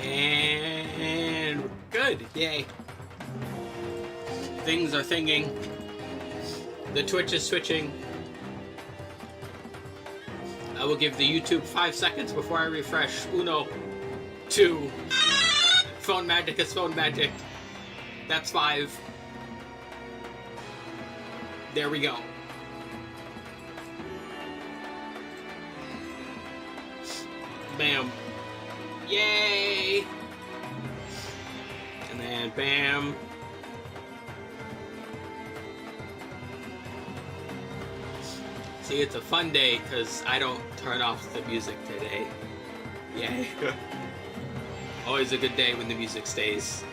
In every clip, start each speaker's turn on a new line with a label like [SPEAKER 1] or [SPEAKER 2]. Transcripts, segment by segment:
[SPEAKER 1] And we're good. Yay. Things are thinging. The Twitch is switching. I will give the YouTube 5 seconds before I refresh. Uno, 2. Phone magic is phone magic. That's 5. There we go. Bam. Yay! And then bam. See, it's a fun day because I don't turn off the music today. Yay. Always a good day when the music stays.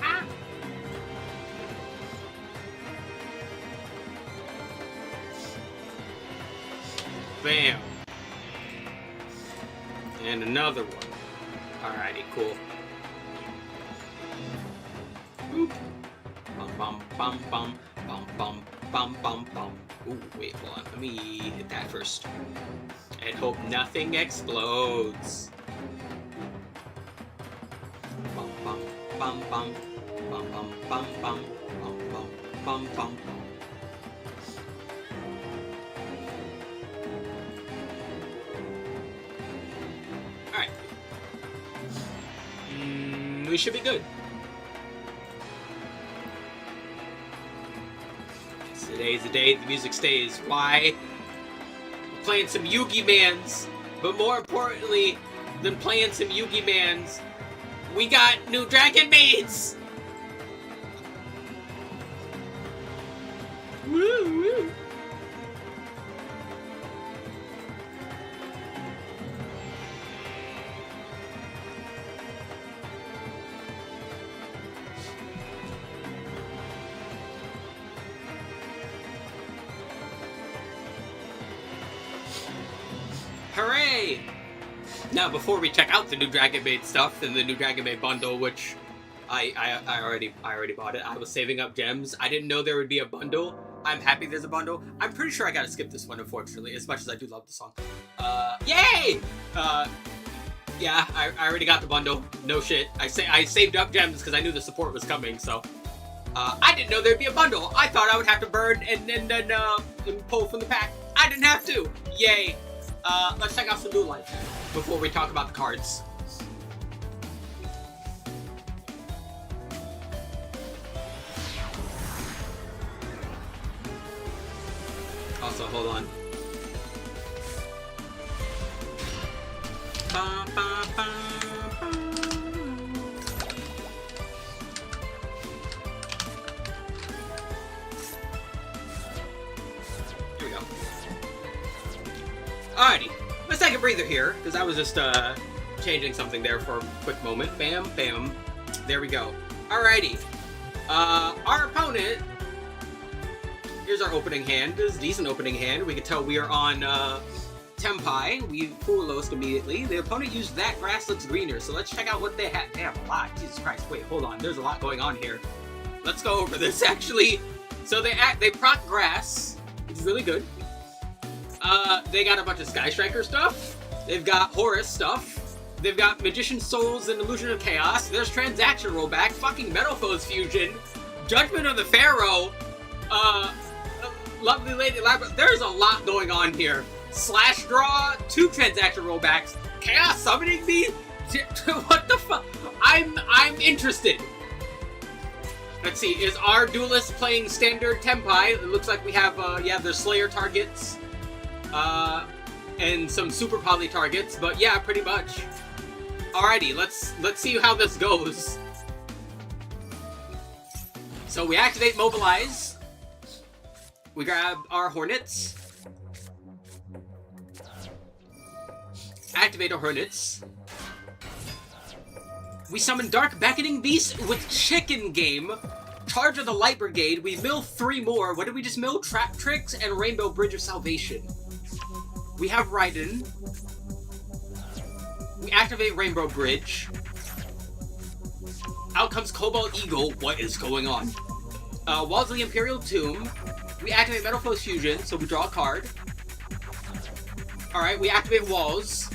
[SPEAKER 1] Ah. Bam. And another one. Alrighty, cool. Boop. Bum bum bum bum bum bum bum bum bum. Ooh, wait, hold on. Let me hit that first. And hope nothing explodes. Bum bum bum bum bum bum bum bum bum bum bum bum. Alright. We should be good. Today's the day the music stays. Why? We're playing some Yugi Mans, but more importantly than playing some Yugi Mans, we got new Dragon Maids! Woo woo! Hooray! Now, before we check out the new Dragon Maid stuff and the new Dragon Maid bundle, which I already bought it. I was saving up gems. I didn't know there would be a bundle. I'm happy there's a bundle. I'm pretty sure I gotta skip this one, unfortunately, as much as I do love the song. Yay! Yeah, I already got the bundle. No shit. I saved up gems because I knew the support was coming, so. I didn't know there'd be a bundle. I thought I would have to burn and then pull from the pack. I didn't have to. Yay. Let's check out some new life before we talk about the cards. Also, hold on. Ba, ba, ba, ba. Here we go. Alrighty, let's take a breather here, because I was just changing something there for a quick moment. Bam, bam. There we go. Alrighty. Our opponent, here's our opening hand. This is a decent opening hand. We can tell we are on Tempai. We full-lost immediately. The opponent used that grass looks greener, so let's check out what they have. They have a lot. Jesus Christ. Wait, hold on. There's a lot going on here. Let's go over this, actually. So they proc grass, which is really good. They got a bunch of Sky Striker stuff. They've got Horus stuff. They've got Magician Souls and Illusion of Chaos. There's Transaction Rollback, fucking Metal Foes Fusion, Judgment of the Pharaoh, Lovely Lady Labyrinth. There's a lot going on here. Slash Draw, 2 Transaction Rollbacks, Chaos Summoning Me? What the fuck? I'm interested. Let's see, is our duelist playing standard Tempai? It looks like we have, there's Slayer targets. And some super poly targets, but yeah, pretty much. Alrighty, let's see how this goes. So we activate Mobilize. We grab our Hornets. Activate our Hornets. We summon Dark Beckoning Beast with Chicken Game. Charge of the Light Brigade. We mill 3 more. What did we just mill? Trap Tricks and Rainbow Bridge of Salvation. We have Raiden. We activate Rainbow Bridge. Out comes Cobalt Eagle. What is going on? Walls of the Imperial Tomb. We activate Metal Foes Fusion, so we draw a card. Alright, we activate Walls.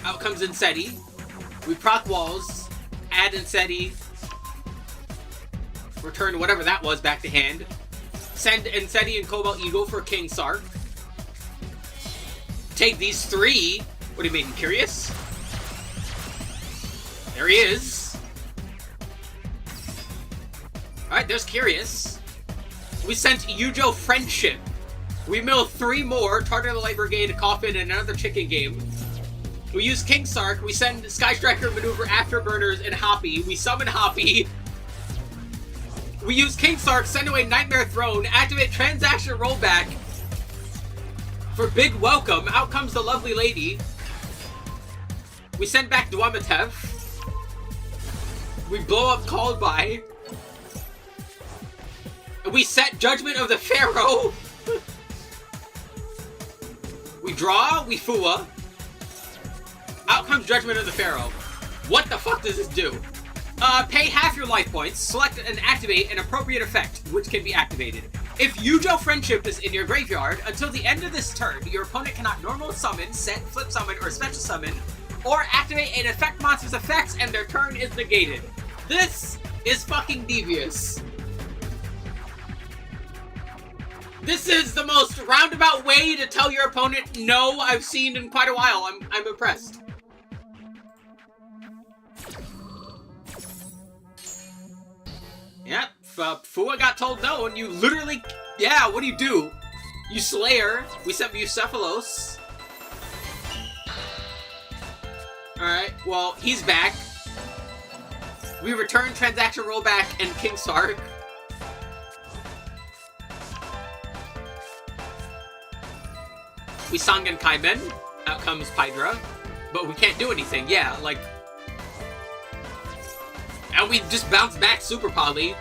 [SPEAKER 1] Out comes Insetti. We proc walls. Add Insetti. Return whatever that was back to hand. Send Insetti and Cobalt Eagle for King Sark. Take these 3. What do you mean, curious? There he is. Alright, there's Curious. We sent Yujo Friendship. We mill 3 more. Target of the Light Brigade, Coffin, and another chicken game. We use King Sark. We send Sky Striker, Maneuver, Afterburners, and Hoppy. We summon Hoppy. We use King Sark, send away Nightmare Throne, activate Transaction Rollback for Big Welcome. Out comes the lovely lady. We send back Dwamatev. We blow up Called By. We set Judgment of the Pharaoh. We draw, we Fua. Out comes Judgment of the Pharaoh. What the fuck does this do? Pay half your life points, select and activate an appropriate effect, which can be activated. If Yujo Friendship is in your graveyard, until the end of this turn, your opponent cannot normal summon, set, flip summon, or special summon, or activate an effect monster's effects, and their turn is negated. This is fucking devious. This is the most roundabout way to tell your opponent no I've seen in quite a while. I'm impressed. Yep, Fua got told no, and you literally... Yeah, what do? You Slayer. We sent Bucephalos. Alright, well, he's back. We return Transaction Rollback and King Sark. We Sangan Kaimen. Out comes Pydra. But we can't do anything. Yeah, like... And we just bounce back Super Poly.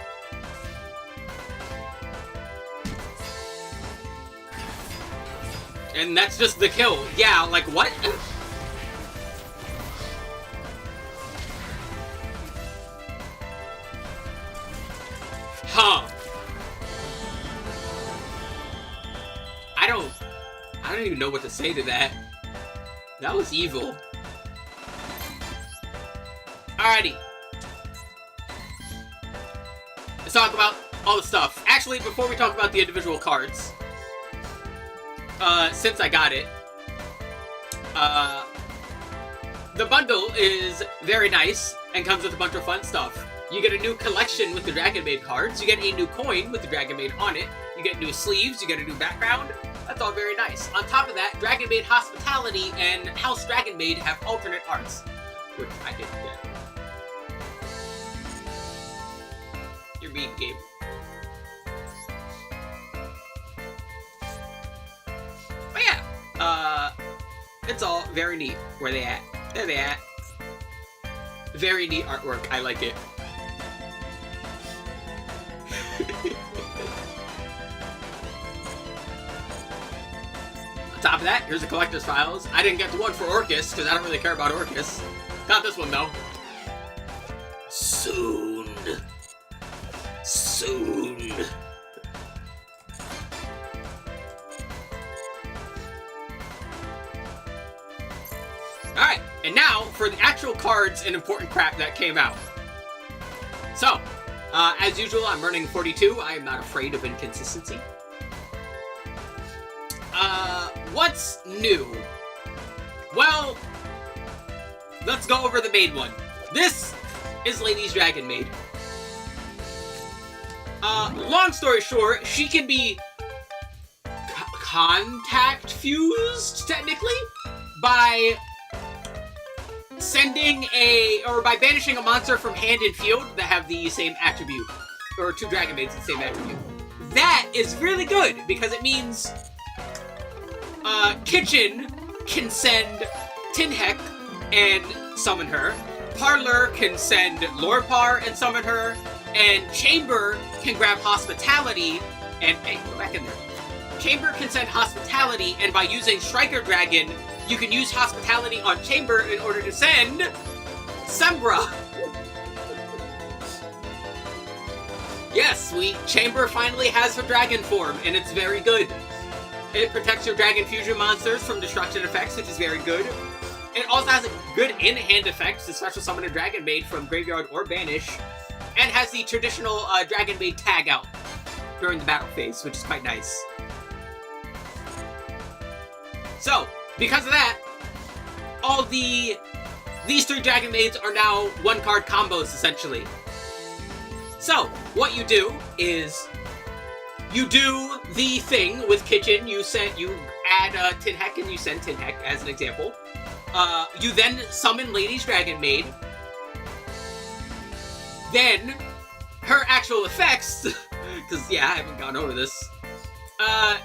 [SPEAKER 1] And that's just the kill. Yeah, like what? Huh. I don't even know what to say to that. That was evil. Alrighty. Let's talk about all the stuff. Actually, before we talk about the individual cards, since I got it, the bundle is very nice and comes with a bunch of fun stuff. You get a new collection with the DRAGONMAID cards, you get a new coin with the DRAGONMAID on it, you get new sleeves, you get a new background. That's all very nice. On top of that, DRAGONMAID Hospitality and House DRAGONMAID have alternate arts, which I didn't get. You're being Gabe. But yeah, it's all very neat. Where they at? There they at. Very neat artwork. I like it. On top of that, here's the collector's files. I didn't get the one for Orcus, because I don't really care about Orcus. Got this one, though. Soon. Alright, and now for the actual cards and important crap that came out. So, as usual, I'm running 42. I am not afraid of inconsistency. What's new? Well, let's go over the main one. This is Lady's DRAGONMAID. Long story short, she can be contact fused, technically, by by banishing a monster from hand and field that have the same attribute, or 2 DRAGONMAIDs with the same attribute. That is really good, because it means, Kitchen can send Tinhek and summon her, Parlor can send Lorpar and summon her, and Chamber can grab Hospitality and... Hey, go back in there. Chamber can send Hospitality, and by using Striker Dragon, you can use Hospitality on Chamber in order to send... Sembra! Yes, Chamber finally has her dragon form, and it's very good. It protects your Dragon Fusion monsters from destruction effects, which is very good. It also has a good in-hand effect to special summon a Dragon Maid from graveyard or banish, and has the traditional Dragon Maid tag out during the battle phase, which is quite nice. So, because of that, all these 3 Dragon Maids are now 1-card combos, essentially. So, what you do is, you do the thing with Kitchen, you add Tin Heck and you send Tin Heck as an example. You then summon Lady's Dragon Maid. Then, her actual effects, because yeah, I haven't gone over this,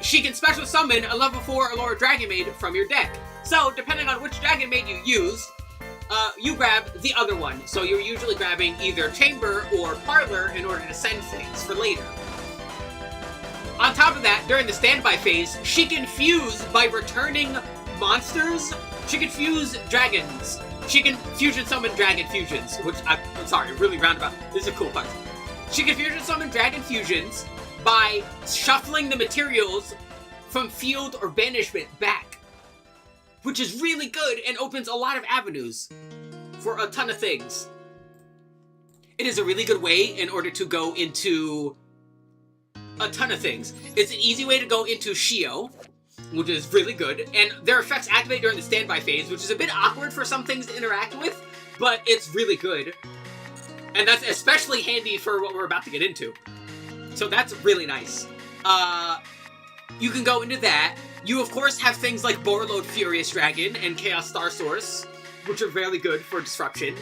[SPEAKER 1] she can special summon a level 4 or lower Dragon Maid from your deck. So, depending on which Dragon Maid you use, you grab the other one. So you're usually grabbing either Chamber or Parlor in order to send things for later. On top of that, during the standby phase, she can fuse by returning monsters. She can fuse dragons. She can fusion summon dragon fusions, which I'm sorry, really roundabout. This is a cool part. She can fusion summon dragon fusions by shuffling the materials from field or banishment back, which is really good and opens a lot of avenues for a ton of things. It is a really good way in order to go into a ton of things. It's an easy way to go into Shio, which is really good, and their effects activate during the standby phase, which is a bit awkward for some things to interact with, but it's really good. And that's especially handy for what we're about to get into. So that's really nice. You can go into that. You, of course, have things like Borreload Furious Dragon and Chaos Star Source, which are very good for disruption.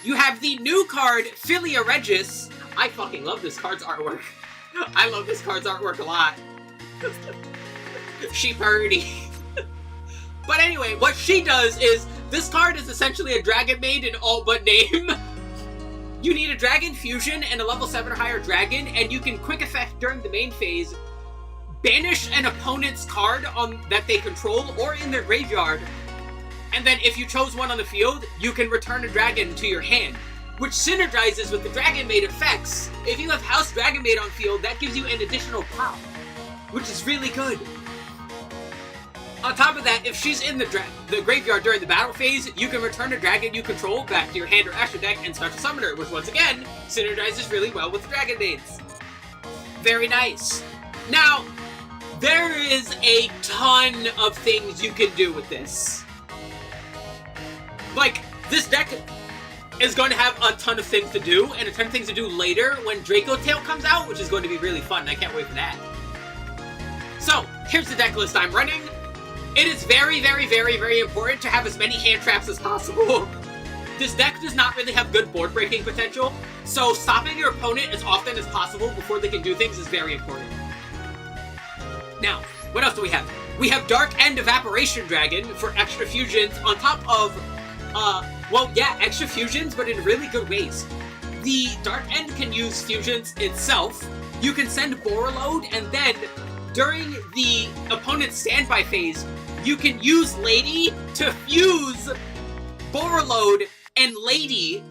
[SPEAKER 1] You have the new card, Philia Regis. I fucking love this card's artwork. I love this card's artwork a lot. She purdy. But anyway, what she does is, this card is essentially a Dragon Maid in all but name. You need a Dragon Fusion and a level 7 or higher Dragon, and you can quick effect during the main phase, banish an opponent's card that they control or in their graveyard, and then if you chose one on the field, you can return a dragon to your hand, which synergizes with the Dragon Maid effects. If you have House Dragon Maid on field, that gives you an additional pop, which is really good. On top of that, if she's in the graveyard during the battle phase, you can return a dragon you control back to your hand or extra deck and special summon her, which once again, synergizes really well with the Dragon Maids. Very nice. Now, there is a ton of things you can do with this. Like, this deck is going to have a ton of things to do, and a ton of things to do later when Draco Tail comes out, which is going to be really fun, and I can't wait for that. So, here's the deck list I'm running. It is very, very, very, very important to have as many hand traps as possible. This deck does not really have good board breaking potential, so stopping your opponent as often as possible before they can do things is very important. Now, what else do we have? We have Dark End Evaporation Dragon for extra fusions on top of, well, yeah, extra fusions, but in really good ways. The Dark End can use fusions itself. You can send Borreload, and then during the opponent's standby phase, you can use Lady to fuse Borreload and Lady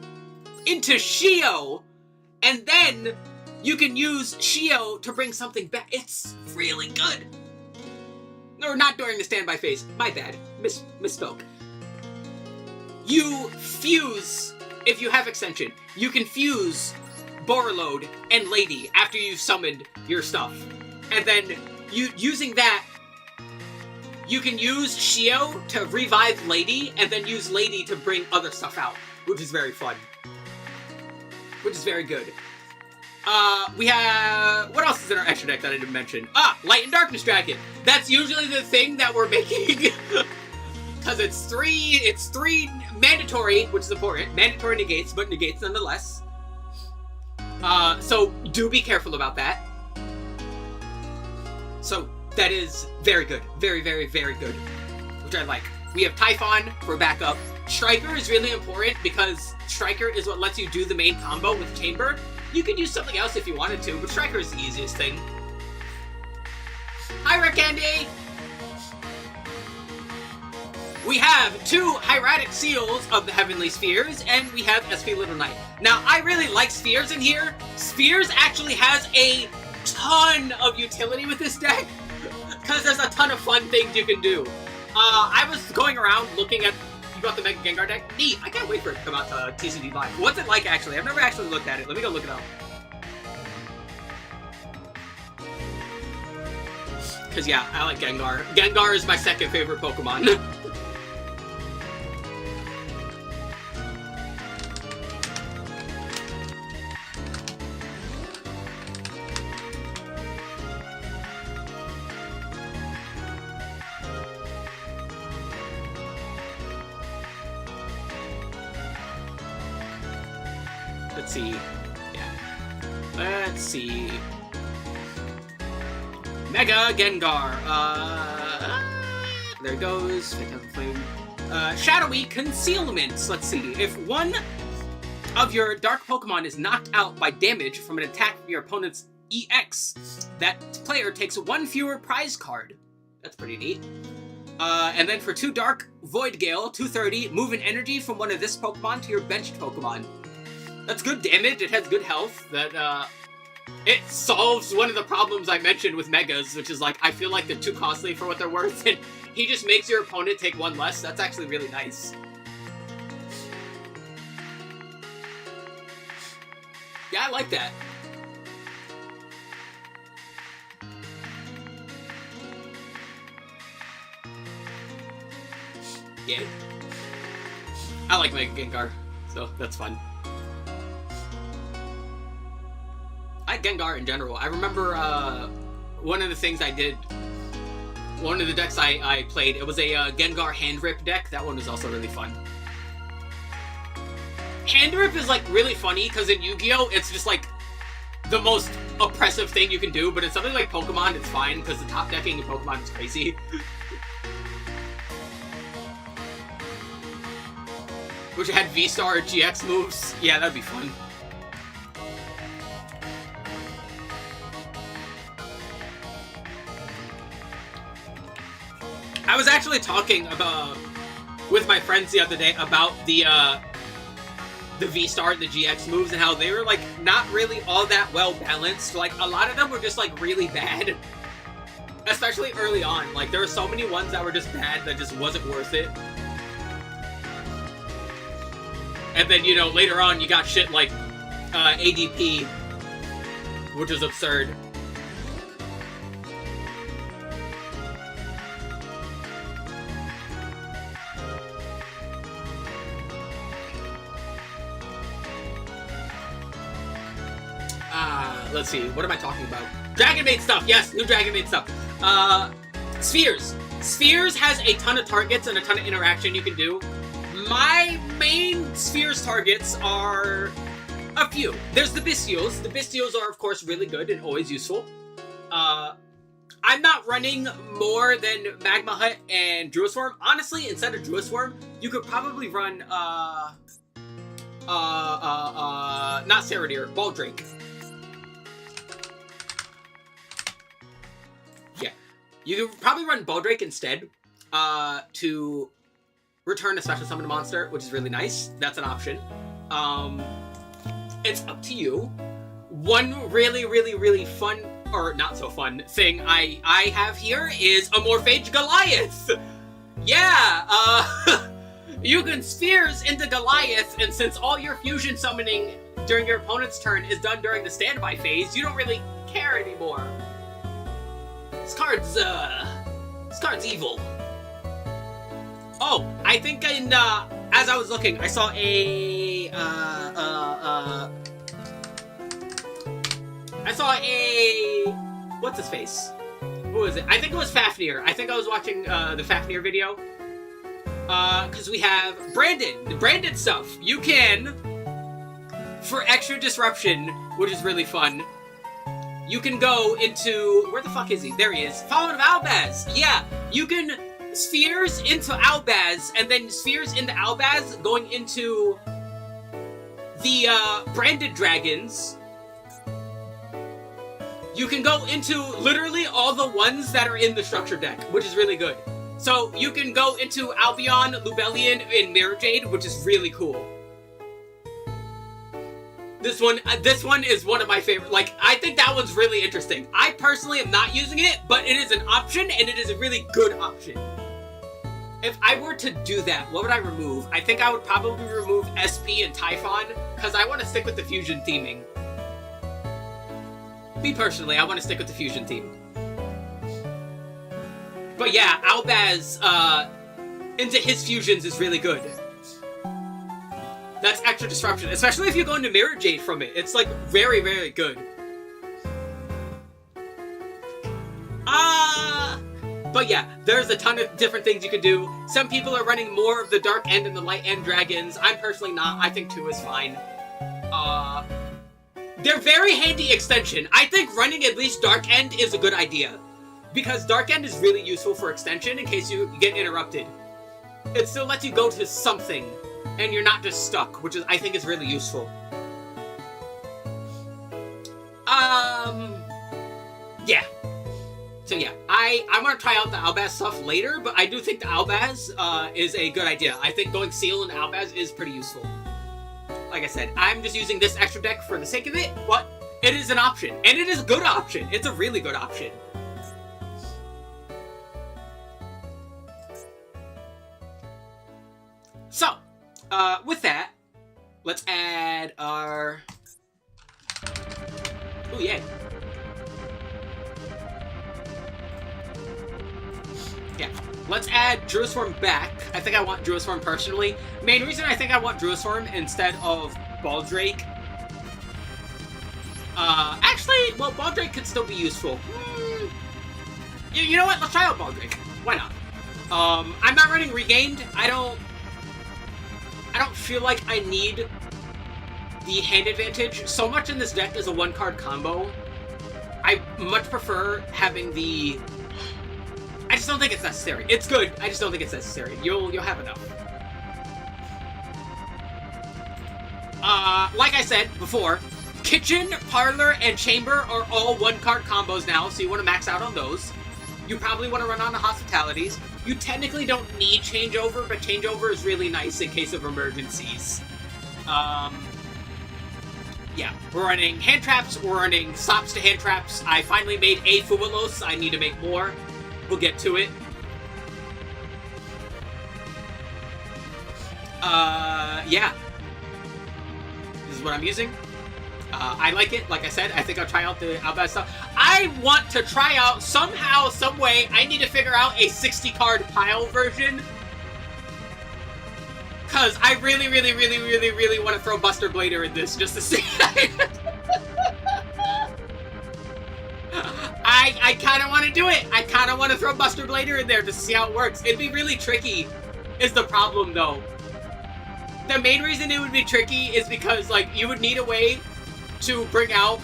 [SPEAKER 1] into Shio, and then you can use Shio to bring something back. It's really good. Or not during the standby phase. My bad. Misspoke. You fuse, if you have extension, you can fuse Borreload and Lady after you've summoned your stuff. And then, using that, you can use Shio to revive Lady, and then use Lady to bring other stuff out, which is very fun. Which is very good. We have... What else is in our extra deck that I didn't mention? Light and Darkness Dragon. That's usually the thing that we're making. Because it's three mandatory, which is important. Mandatory negates, but negates nonetheless. So do be careful about that. So that is very good. Very, very, very good. Which I like. We have Typhon for backup. Striker is really important because Striker is what lets you do the main combo with Chamber. You could use something else if you wanted to, but Striker is the easiest thing. Hi, Red Candy! We have 2 Hieratic Seals of the Heavenly Spheres, and we have SP Little Knight. Now, I really like Spheres in here. Spheres actually has a ton of utility with this deck, because there's a ton of fun things you can do. I was going around looking at, you got the Mega Gengar deck? Neat, I can't wait for it to come out to TCG Live. What's it like, actually? I've never actually looked at it. Let me go look it up. Because, yeah, I like Gengar. Gengar is my second favorite Pokemon. Let's see. Yeah. Let's see. Mega Gengar. There it goes. Flame. Shadowy Concealment. Let's see. If one of your dark Pokemon is knocked out by damage from an attack from your opponent's EX, that player takes one fewer prize card. That's pretty neat. And then for 2 Dark Void Gale, 230, move an energy from one of this Pokemon to your benched Pokemon. That's good damage, it has good health, that, it solves one of the problems I mentioned with Megas, which is like, I feel like they're too costly for what they're worth, and he just makes your opponent take one less. That's actually really nice. Yeah, I like that. Yeah. I like Mega Gengar, so that's fun. I like Gengar in general. I remember one of the things I did, one of the decks I played, it was a Gengar Hand Rip deck. That one was also really fun. Hand Rip is like really funny because in Yu-Gi-Oh! It's just like the most oppressive thing you can do, but in something like Pokemon, it's fine because the top decking in Pokemon is crazy. Which had V-Star or GX moves. Yeah, that'd be fun. I was actually talking with my friends the other day about the V-Star and the GX moves and how they were like not really all that well balanced. Like a lot of them were just like really bad. Especially early on. Like there were so many ones that were just bad that just wasn't worth it. And then, you know, later on you got shit like ADP, which is absurd. Let's see, what am I talking about? DRAGONMAID stuff, yes, new DRAGONMAID stuff. Spheres. Spheres has a ton of targets and a ton of interaction you can do. My main Spheres targets are a few. There's the Bystials. The Bystials are, of course, really good and always useful. I'm not running more than Magma Hut and Druisworm. Honestly, instead of Druisworm, you could probably run, not Ceradir, Baldrake. Yeah. You could probably run Baldrake instead, to return a special summon monster, which is really nice. That's an option. It's up to you. One really fun, or not so fun, thing I have here is a Morphage Goliath! Yeah, you can Spheres into Goliath, and since all your fusion summoning during your opponent's turn is done during the standby phase, you don't really care anymore. This card's evil. Oh, I think in, as I was looking, I saw what's his face? Who was it? I think it was Fafnir. I think I was watching, the Fafnir video. Because we have Brandon. The Brandon stuff. You can, for extra disruption, which is really fun, you can go into, where the fuck is he? There he is. Fallen of Albaz. Yeah, you can Spheres into Albaz, and then Spheres into Albaz, going into the branded dragons. You can go into literally all the ones that are in the structure deck, which is really good. So you can go into Albion, Lubellion, and Mirror Jade, which is really cool. This one is one of my favorite. Like, I think that one's really interesting. I personally am not using it, but it is an option, and it is a really good option. If I were to do that, what would I remove? I think I would probably remove SP and Typhon, because I want to stick with the fusion theming. Me personally, I want to stick with the fusion theme. But yeah, Albaz into his fusions is really good. That's extra disruption, especially if you go into Mirror Jade from it. It's like very, very good. But yeah, there's a ton of different things you can do. Some people are running more of the Dark End and the Light End dragons. I'm personally not. I think 2 is fine. They're very handy extension. I think running at least Dark End is a good idea. Because Dark End is really useful for extension in case you get interrupted. It still lets you go to something, and you're not just stuck, which is I think is really useful. Yeah. So yeah, I want to try out the Albaz stuff later, but I do think the Albaz is a good idea. I think going Seal and Albaz is pretty useful. Like I said, I'm just using this extra deck for the sake of it, but it is an option. And it is a good option. It's a really good option. So, with that, let's add our... Oh, yeah. Yeah, let's add Druisform back. I think I want Druisform personally. Main reason I think I want Druisform instead of Baldrake. Actually, well, Baldrake could still be useful. You know what? Let's try out Baldrake. Why not? I'm not running Regained. I don't feel like I need the hand advantage. So much in this deck is a one-card combo. I much prefer having the... I just don't think it's necessary. It's good. I just don't think it's necessary. You'll have enough. Like I said before, Kitchen, Parlor, and Chamber are all one-card combos now, so you want to max out on those. You probably want to run on the Hospitalities. You technically don't need Changeover, but Changeover is really nice in case of emergencies. Yeah, we're running Hand Traps, we're running Stops to Hand Traps. I finally made a Fuwalos. I need to make more. We'll get to it. Yeah. This is what I'm using. I like it. Like I said, I think I'll try out the Albaz stuff. I want to try out somehow, some way. I need to figure out a 60-card pile version. Because I really, really, really, really, really want to throw Buster Blader in this just to see. I kind of want to do it. I kind of want to throw Buster Blader in there just to see how it works. It'd be really tricky, is the problem, though. The main reason it would be tricky is because, like, you would need a way to bring out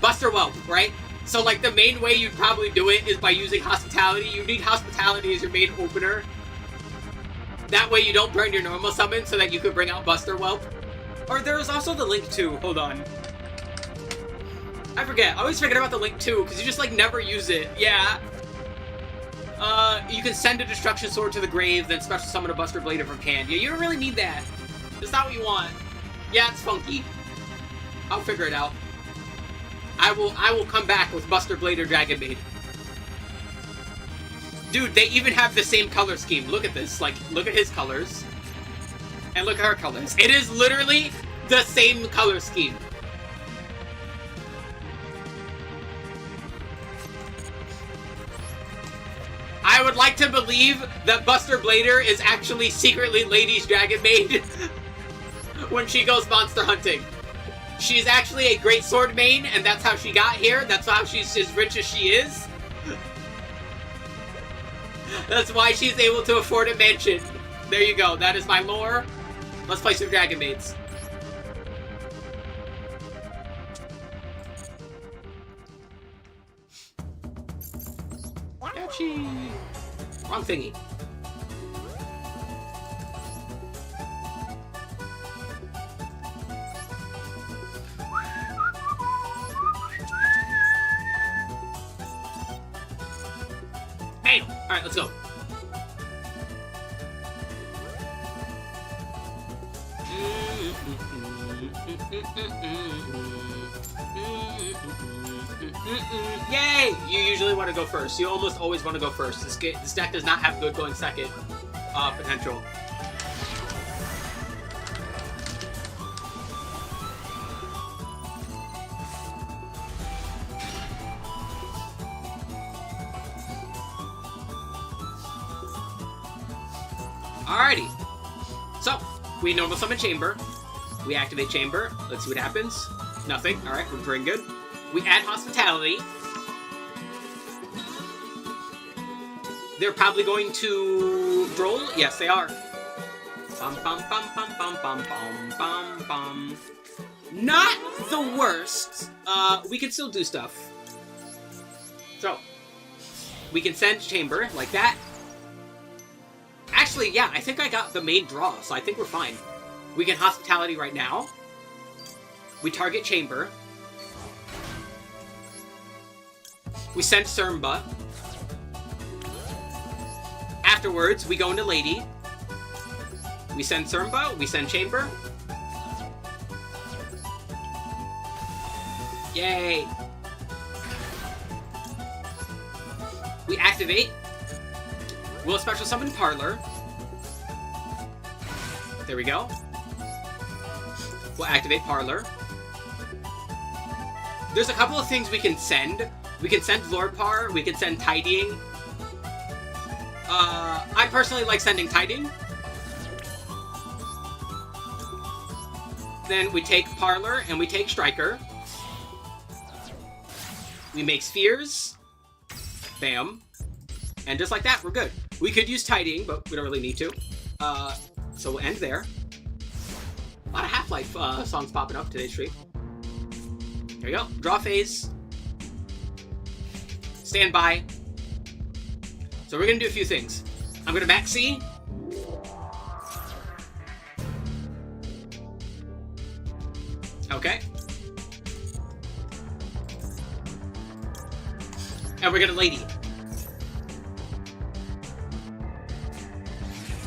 [SPEAKER 1] Buster Whelp, right? So, like, the main way you'd probably do it is by using Hospitality. You need Hospitality as your main opener. That way you don't burn your normal summon so that you could bring out Buster Whelp. Or there's also the Link 2. Hold on. I forget. I always forget about the Link 2, because you just, like, never use it. Yeah. You can send a Destruction Sword to the grave, then special summon a Buster Blader from Can. Yeah, you don't really need that. That's not what you want. Yeah, it's funky. I'll figure it out. I will come back with Buster Blader DRAGONMAID. Dude, they even have the same color scheme. Look at this. Like, look at his colors. And look at her colors. It is literally the same color scheme. I would like to believe that Buster Blader is actually secretly Lady's DRAGONMAID when she goes monster hunting. She's actually a great sword main, and that's how she got here. That's how she's as rich as she is. That's why she's able to afford a mansion. There you go. That is my lore. Let's play some DRAGONMAIDs. Ouchie. Wrong thingy. Bam! Alright, let's go. Yay! You usually want to go first. You almost always want to go first. This deck does not have good going second potential. Alrighty. So, we normal summon Chamber. We activate Chamber. Let's see what happens. Nothing. Alright, we're pretty good. We add Hospitality. They're probably going to roll. Yes, they are. Bum, bum, bum, bum, bum, bum, bum, bum, bum. Not the worst. We can still do stuff. So, we can send Chamber like that. Actually, yeah, I think I got the main draw, so I think we're fine. We can Hospitality right now. We target Chamber. We send Sermba. Afterwards, we go into Lady. We send Sermba. We send Chamber. Yay! We activate. We'll special summon Parlor. There we go. We'll activate Parlor. There's a couple of things we can send. We can send Lord Par. We can send Tidying. I personally like sending Tidying. Then we take Parlor and we take Striker. We make Spheres. Bam. And just like that, we're good. We could use Tidying, but we don't really need to. So we'll end there. A lot of Half-Life songs popping up today's stream. There we go. Draw phase. Stand by. So we're going to do a few things. I'm going to max C. Okay. And we're going to Lady.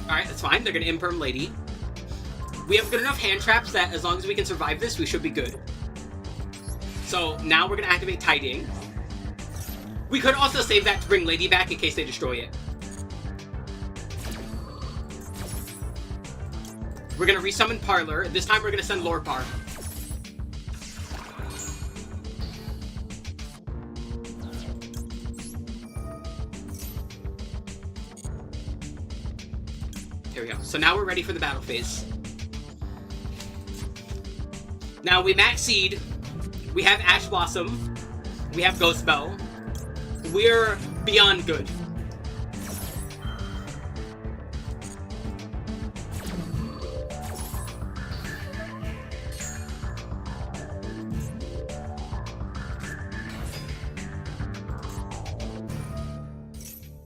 [SPEAKER 1] Alright, that's fine. They're going to Imperm Lady. We have good enough hand traps that as long as we can survive this, we should be good. So now we're going to activate Tidying. We could also save that to bring Lady back in case they destroy it. We're going to resummon Parlor. This time we're going to send Lord Par. There we go. So now we're ready for the battle phase. Now we max Seed. We have Ash Blossom. We have Ghost Bell. We're beyond good.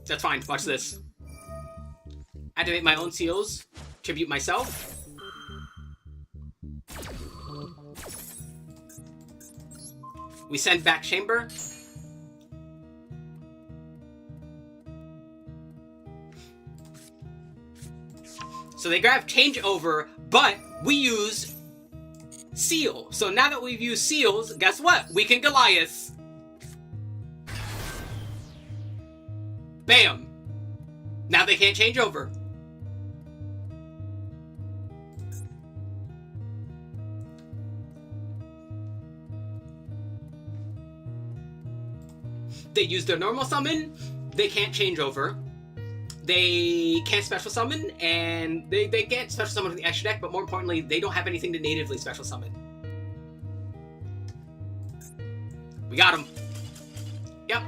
[SPEAKER 1] That's fine. Watch this. Activate my own seals. Tribute myself. We send back Chamber. So they grab Changeover, but we use Seal. So now that we've used Seals, guess what? We can Goliath. Bam. Now they can't change over. They use their normal summon, they can't change over. They can't special summon, and they can't special summon from the extra deck, but more importantly, they don't have anything to natively special summon. We got him. Yep.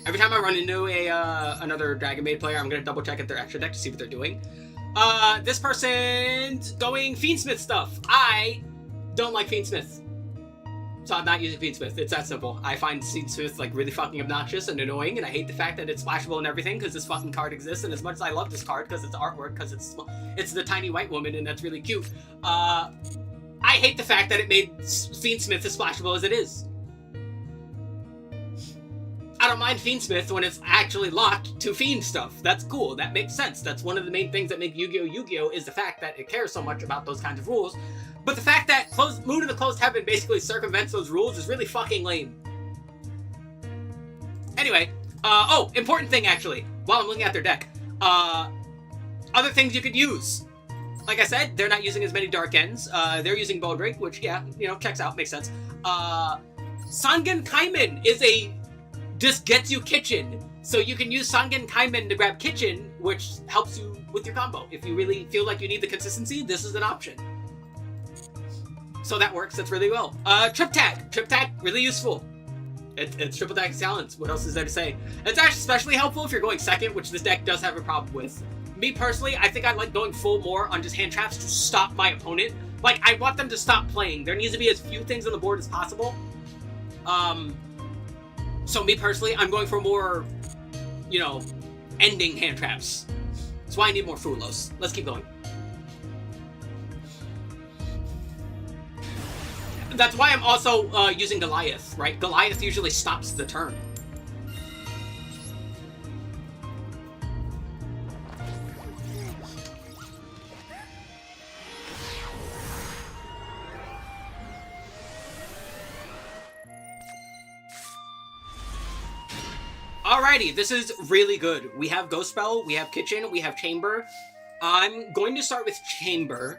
[SPEAKER 1] Every time I run into another DRAGONMAID player, I'm going to double check at their extra deck to see what they're doing. This person's going Fiendsmith stuff. I don't like Fiendsmith. So I'm not using Fiendsmith. It's that simple. I find Fiendsmith like really fucking obnoxious and annoying, and I hate the fact that it's splashable and everything because this fucking card exists. And as much as I love this card because it's artwork, because it's the tiny white woman and that's really cute. I hate the fact that it made Fiendsmith as splashable as it is. I don't mind Fiendsmith when it's actually locked to Fiend stuff. That's cool. That makes sense. That's one of the main things that make Yu-Gi-Oh! Yu-Gi-Oh! Is the fact that it cares so much about those kinds of rules. But the fact that Moon of the Closed Heaven basically circumvents those rules is really fucking lame. Anyway, oh, important thing actually, while I'm looking at their deck. Other things you could use. Like I said, they're not using as many Dark Ends. They're using Baldrick, which, yeah, you know, checks out, makes sense. Sangen Kaimen is just gets you Kitchen. So you can use Sangen Kaimen to grab Kitchen, which helps you with your combo. If you really feel like you need the consistency, this is an option. So that works, that's really well. Trip Tag, really useful. It's triple tag talents. What else is there to say? It's actually especially helpful if you're going second, which this deck does have a problem with. Me personally, I think I like going full more on just hand traps to stop my opponent. Like, I want them to stop playing. There needs to be as few things on the board as possible. So me personally, I'm going for more, you know, ending hand traps. That's why I need more Fulos. Let's keep going. That's why I'm also using Goliath, right? Goliath usually stops the turn. Alrighty, this is really good. We have Ghost Spell, we have Kitchen, we have Chamber. I'm going to start with Chamber.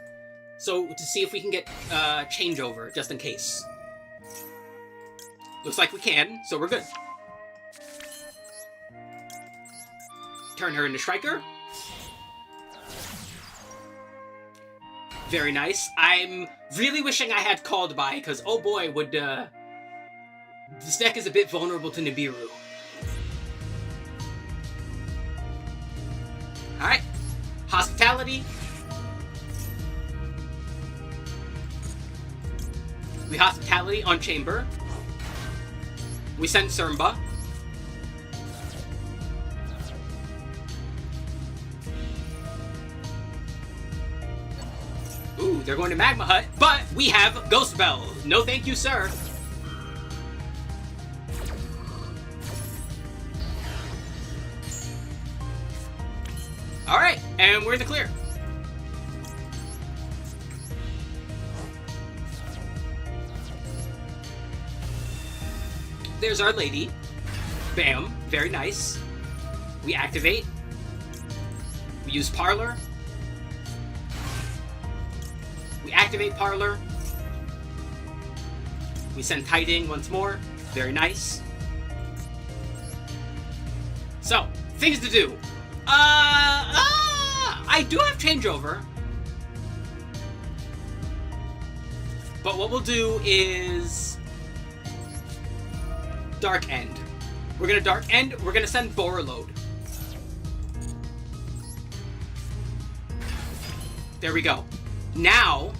[SPEAKER 1] So, to see if we can get changeover, just in case. Looks like we can, so we're good. Turn her into Striker. Very nice. I'm really wishing I had Called By, because oh boy, would this deck is a bit vulnerable to Nibiru. Alright. Hospitality. We Hospitality on Chamber. We send Sermba. Ooh, they're going to Magma Hut, but we have Ghost Bell. No thank you, sir. Alright, and we're in the clear. There's our lady. Bam. Very nice. We activate. We use Parlor. We activate Parlor. We send Tiding once more. Very nice. So, things to do. I do have changeover. But what we'll do is Dark End. We're gonna Dark End, we're gonna send Borreload. There we go. Now,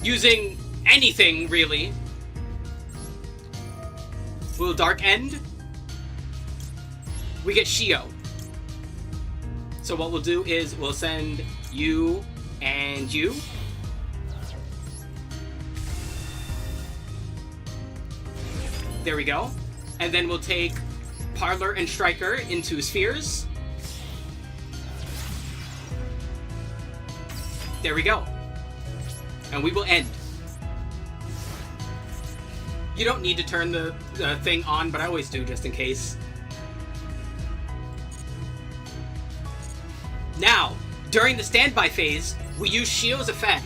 [SPEAKER 1] using anything really, we'll Dark End. We get Shio. So what we'll do is we'll send you and you. There we go. And then we'll take Parlor and Striker into Spheres. There we go. And we will end. You don't need to turn the thing on, but I always do just in case. Now, during the standby phase, we use Shio's effect.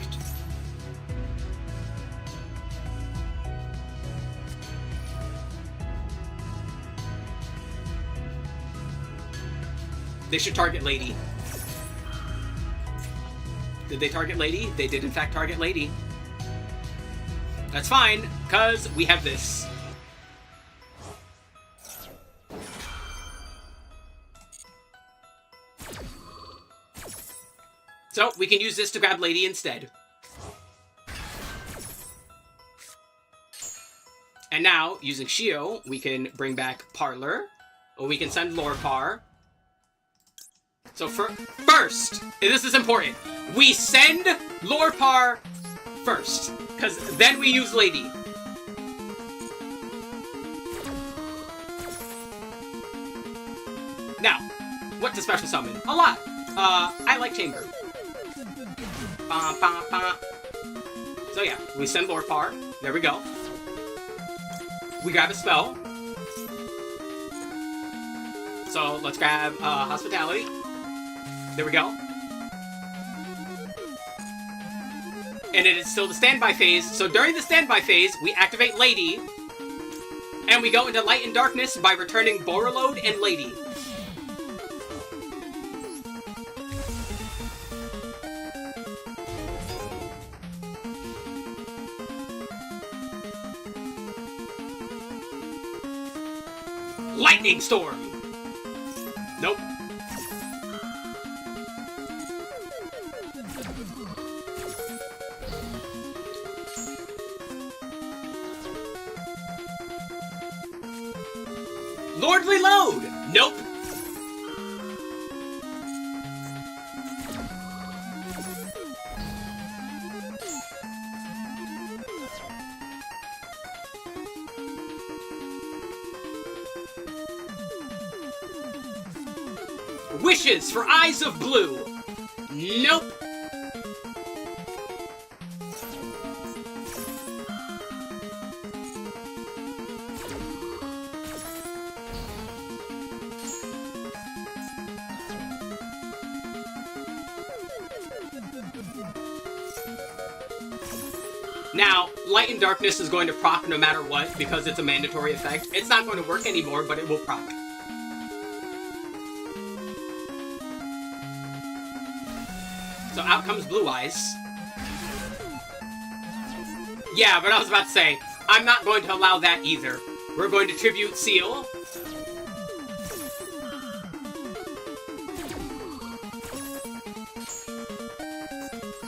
[SPEAKER 1] They should target Lady. Did they target Lady? They did in fact target Lady. That's fine, because we have this. So, we can use this to grab Lady instead. And now, using Shio, we can bring back Parlor, or we can send Lorepar. So first, this is important, we send Lorepar first, because then we use Lady. Now, what to special summon? A lot. I like Chamber. Ba, ba, ba. So yeah, we send Lorpar. There we go. We grab a spell. So let's grab Hospitality. There we go. And it is still the standby phase. So during the standby phase, we activate Lady. And we go into Light and Darkness by returning Borreload and Lady. Lightning Storm! Nope. Lordly Load! Nope. Wishes for Eyes of Blue. Nope. Now, Light and Darkness is going to proc no matter what, because it's a mandatory effect. It's not going to work anymore, but it will proc. So out comes Blue Eyes. Yeah, but I was about to say, I'm not going to allow that either. We're going to tribute Seal.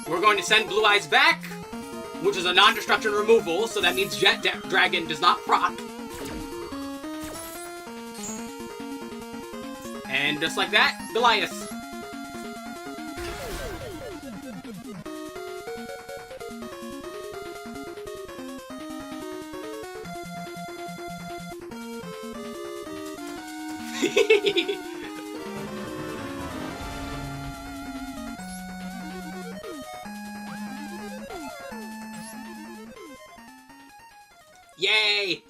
[SPEAKER 1] We're going to send Blue Eyes back, which is a non-destruction removal, so that means Jet Dragon does not proc. And just like that, Goliath. Yay!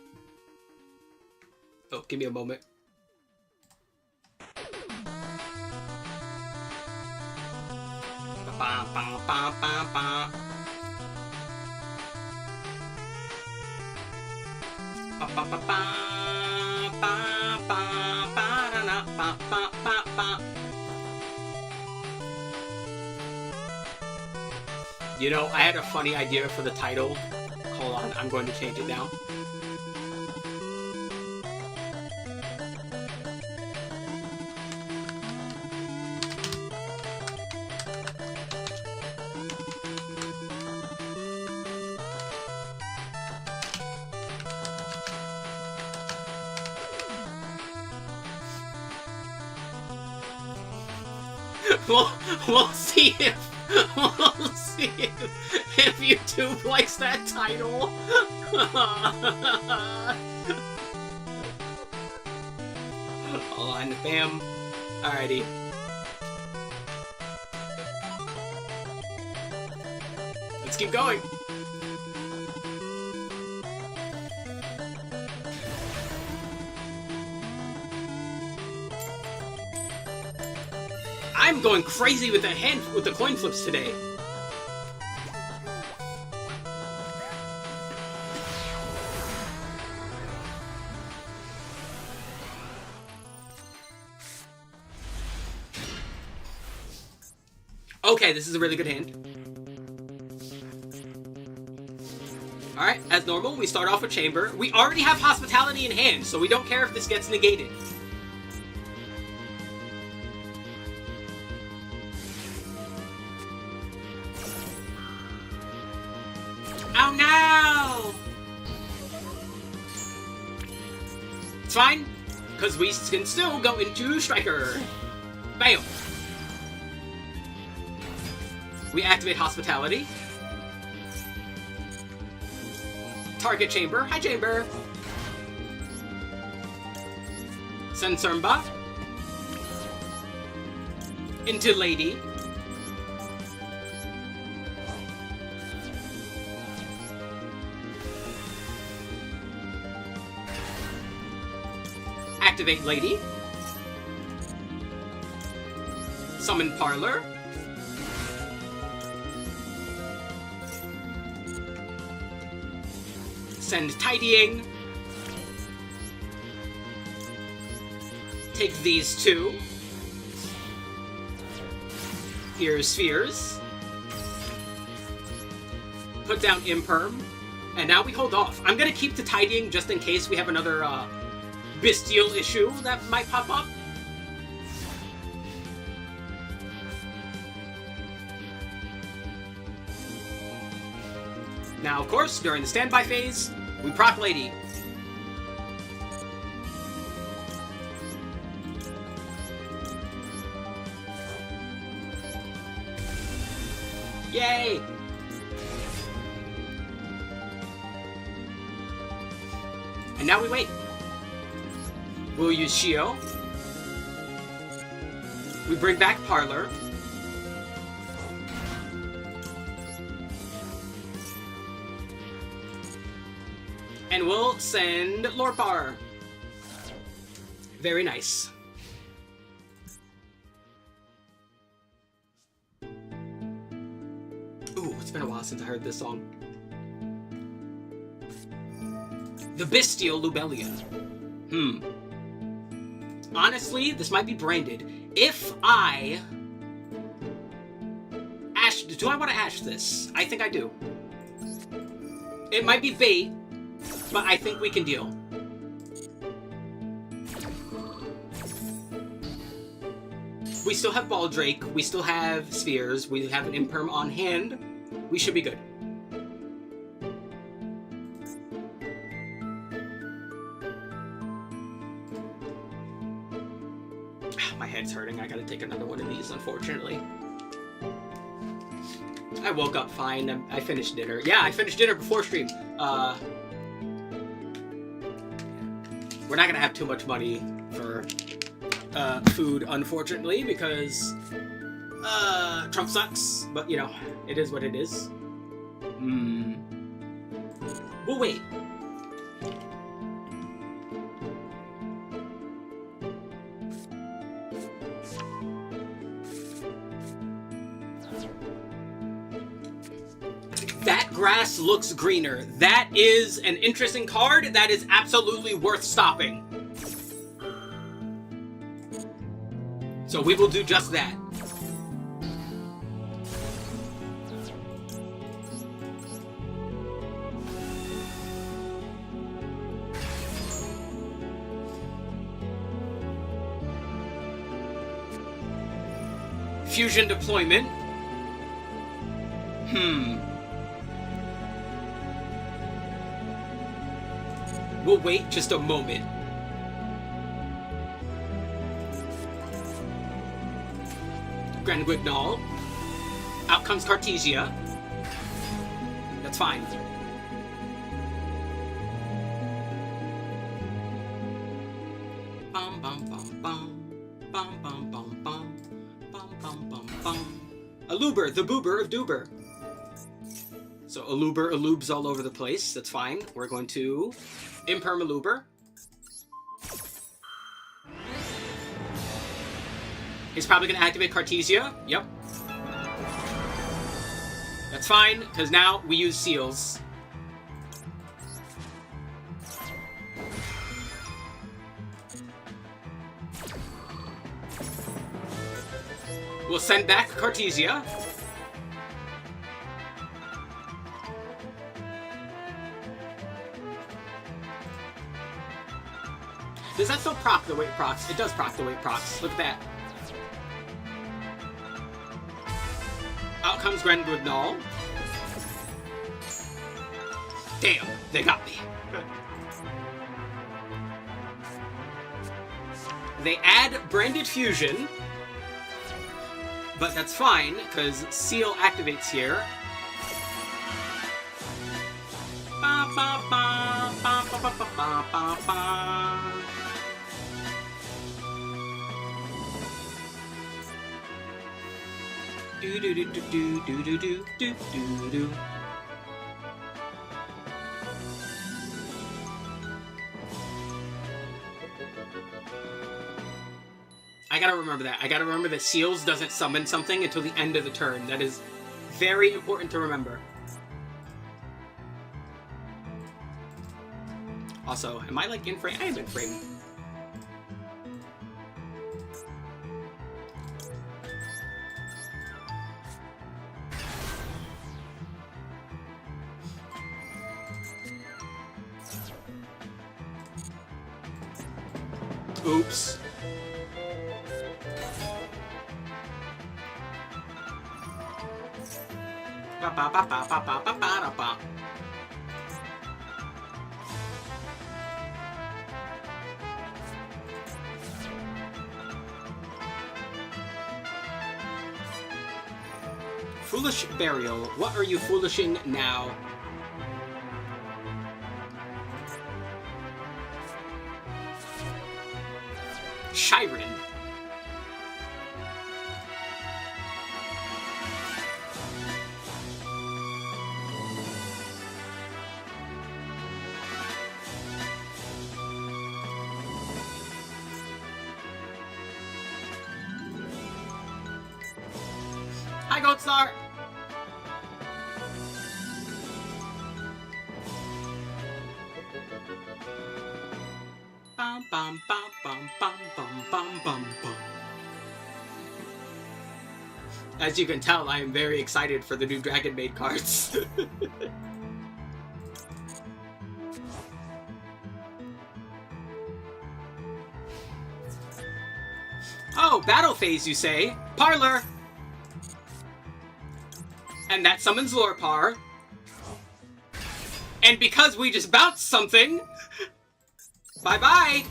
[SPEAKER 1] Oh, give me a moment. Ba, ba, ba, ba, ba. Ba, ba, ba, ba. Ba, ba, ba, da, da, ba, ba, ba, ba. You know, I had a funny idea for the title. Hold on, I'm going to change it now. We'll see if YouTube likes that title. Hold on, bam. Alrighty. Let's keep going. I'm going crazy with the coin flips today. Okay, this is a really good hand. Alright, as normal, we start off with Chamber. We already have Hospitality in hand, so we don't care if this gets negated. Oh no! It's fine, because we can still go into Striker. Bam! We activate Hospitality. Target Chamber. Hi, Chamber. Send Sermba. into Lady. Activate Lady. Summon Parlor. Send Tidying. Take these two. Here's Spheres. Put down Imperm. And now we hold off. I'm gonna keep the Tidying just in case we have another bestial issue that might pop up. Now, of course, during the standby phase, we proc Lady. Yay! And now we wait. We'll use Shio. We bring back Parlor. And we'll send Lorpar. Very nice. Ooh, it's been a while since I heard this song. The Bestial Lubellion. Honestly, this might be branded. If I... Do I want to ash this? I think I do. It might be bait, but I think we can deal. We still have Baldrake, we still have Spheres, we have an Imperm on hand. We should be good. My head's hurting, I gotta take another one of these, unfortunately. I woke up fine, I finished dinner. Yeah, I finished dinner before stream. We're not gonna have too much money for food, unfortunately, because Trump sucks. But you know, it is what it is. We'll wait. That grass looks greener. That is an interesting card. That is absolutely worth stopping. So we will do just that. Fusion deployment. We'll wait just a moment. Grand Guignol. Out comes Cartesia. That's fine. Bum bum bum bum. Bum bum bum bum. Bum bum bum bum. Aluber, the boober of Doober. So Aluber alubes all over the place. That's fine. We're going to Imperm Aluber. He's probably going to activate Cartesia. Yep. That's fine, because now we use Seals. We'll send back Cartesia. Does that still proc the way it procs? It does proc the way it procs. Look at that. Out comes Grand Guignol. Damn, they got me. They add Branded Fusion. But that's fine, because Seal activates here. Ba, ba, ba, ba, ba, ba, ba, ba, ba. Do do do do do do do do do do do. I gotta remember that. I gotta remember that Seals doesn't summon something until the end of the turn. That is very important to remember. Also, am I like in frame? I am in frame. Oops. Ba ba ba ba ba ba ba ba ba. Foolish Burial. What are you foolishing now? Shiren. Hi, Goatstar! Bum bum bum bum bum bum bum bum bum. As you can tell, I am very excited for the new DRAGONMAID cards. Oh, battle phase, you say? Parlor! And that summons Lorpar. And because we just bounced something... Bye-bye!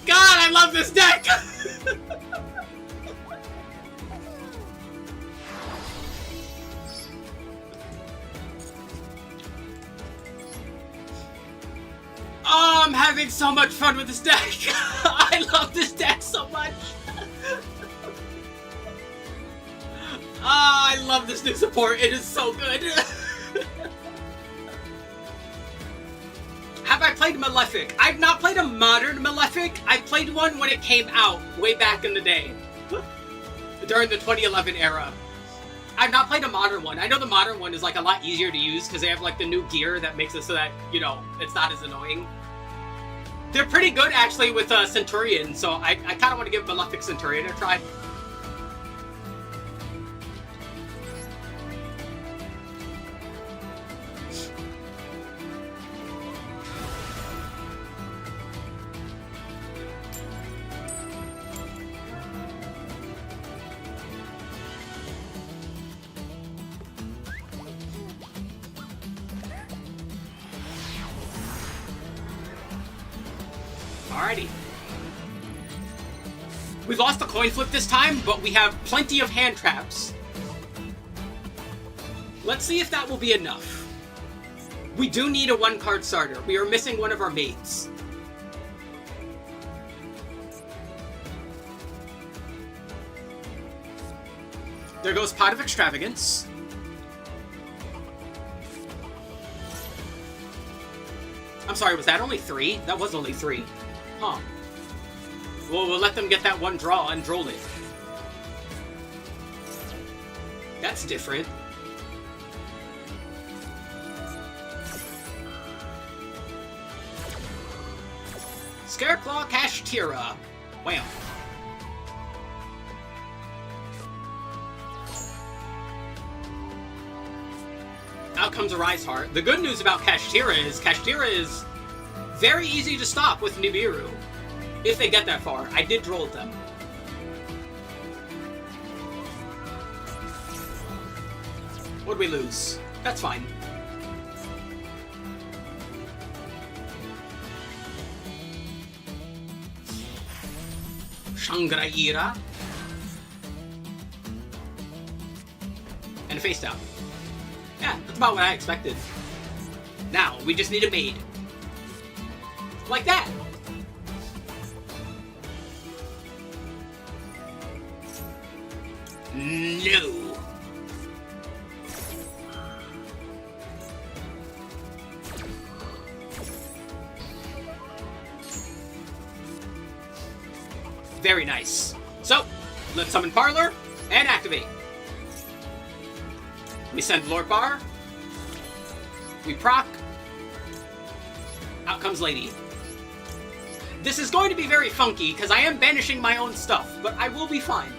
[SPEAKER 1] God, I love this deck! Oh, I'm having so much fun with this deck! I love this deck so much! Oh, I love this new support. It is so good. Have I played Malefic? I've not played a modern Malefic. I played one when it came out, way back in the day. During the 2011 era. I've not played a modern one. I know the modern one is like a lot easier to use because they have like the new gear that makes it so that, you know, it's not as annoying. They're pretty good actually with Centurion, so I kind of want to give Malefic Centurion a try. Alrighty. We lost the coin flip this time, but we have plenty of hand traps. Let's see if that will be enough. We do need a one-card starter. We are missing one of our mates. There goes Pot of Extravagance. I'm sorry, was that only 3? That was only 3. Huh. Well, we'll let them get that one draw and droll it. That's different. Scareclaw Kashtira. Wham. Out comes a Rise Heart. The good news about Kashtira is very easy to stop with Nibiru. If they get that far. I did droll them. What'd we lose? That's fine. Shangri-Ira. a face down. Yeah, that's about what I expected. Now, we just need a maid. Like that! No! Very nice. So, let's summon Parlor and activate. We send Lord Bar. We proc. Out comes Lady. This is going to be very funky because I am banishing my own stuff, but I will be fine.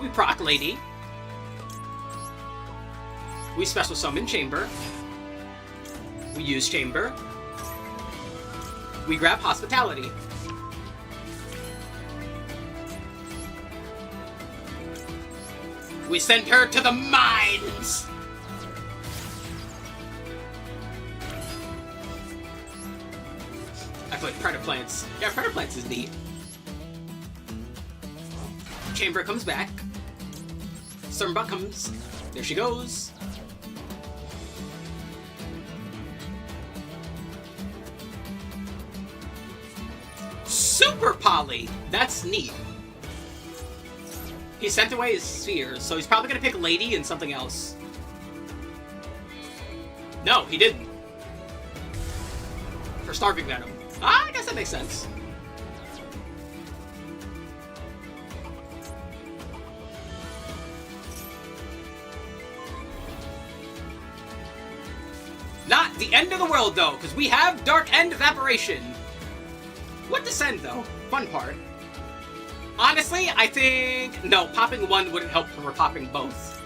[SPEAKER 1] We proc Lady. We special summon Chamber. We use Chamber. We grab Hospitality. We send her to the mines! I put Predator Plants. Yeah, Predator Plants is neat. Chamber comes back. Surmba comes. There she goes. Super Poly! That's neat. He sent away his spheres, so he's probably gonna pick Lady and something else. No, he didn't. For Starving Venom. Ah, I guess that makes sense. Not the end of the world, though, because we have Dark End Evaporation. What to send, though? Fun part. Honestly, I think... No, popping one wouldn't help for popping both.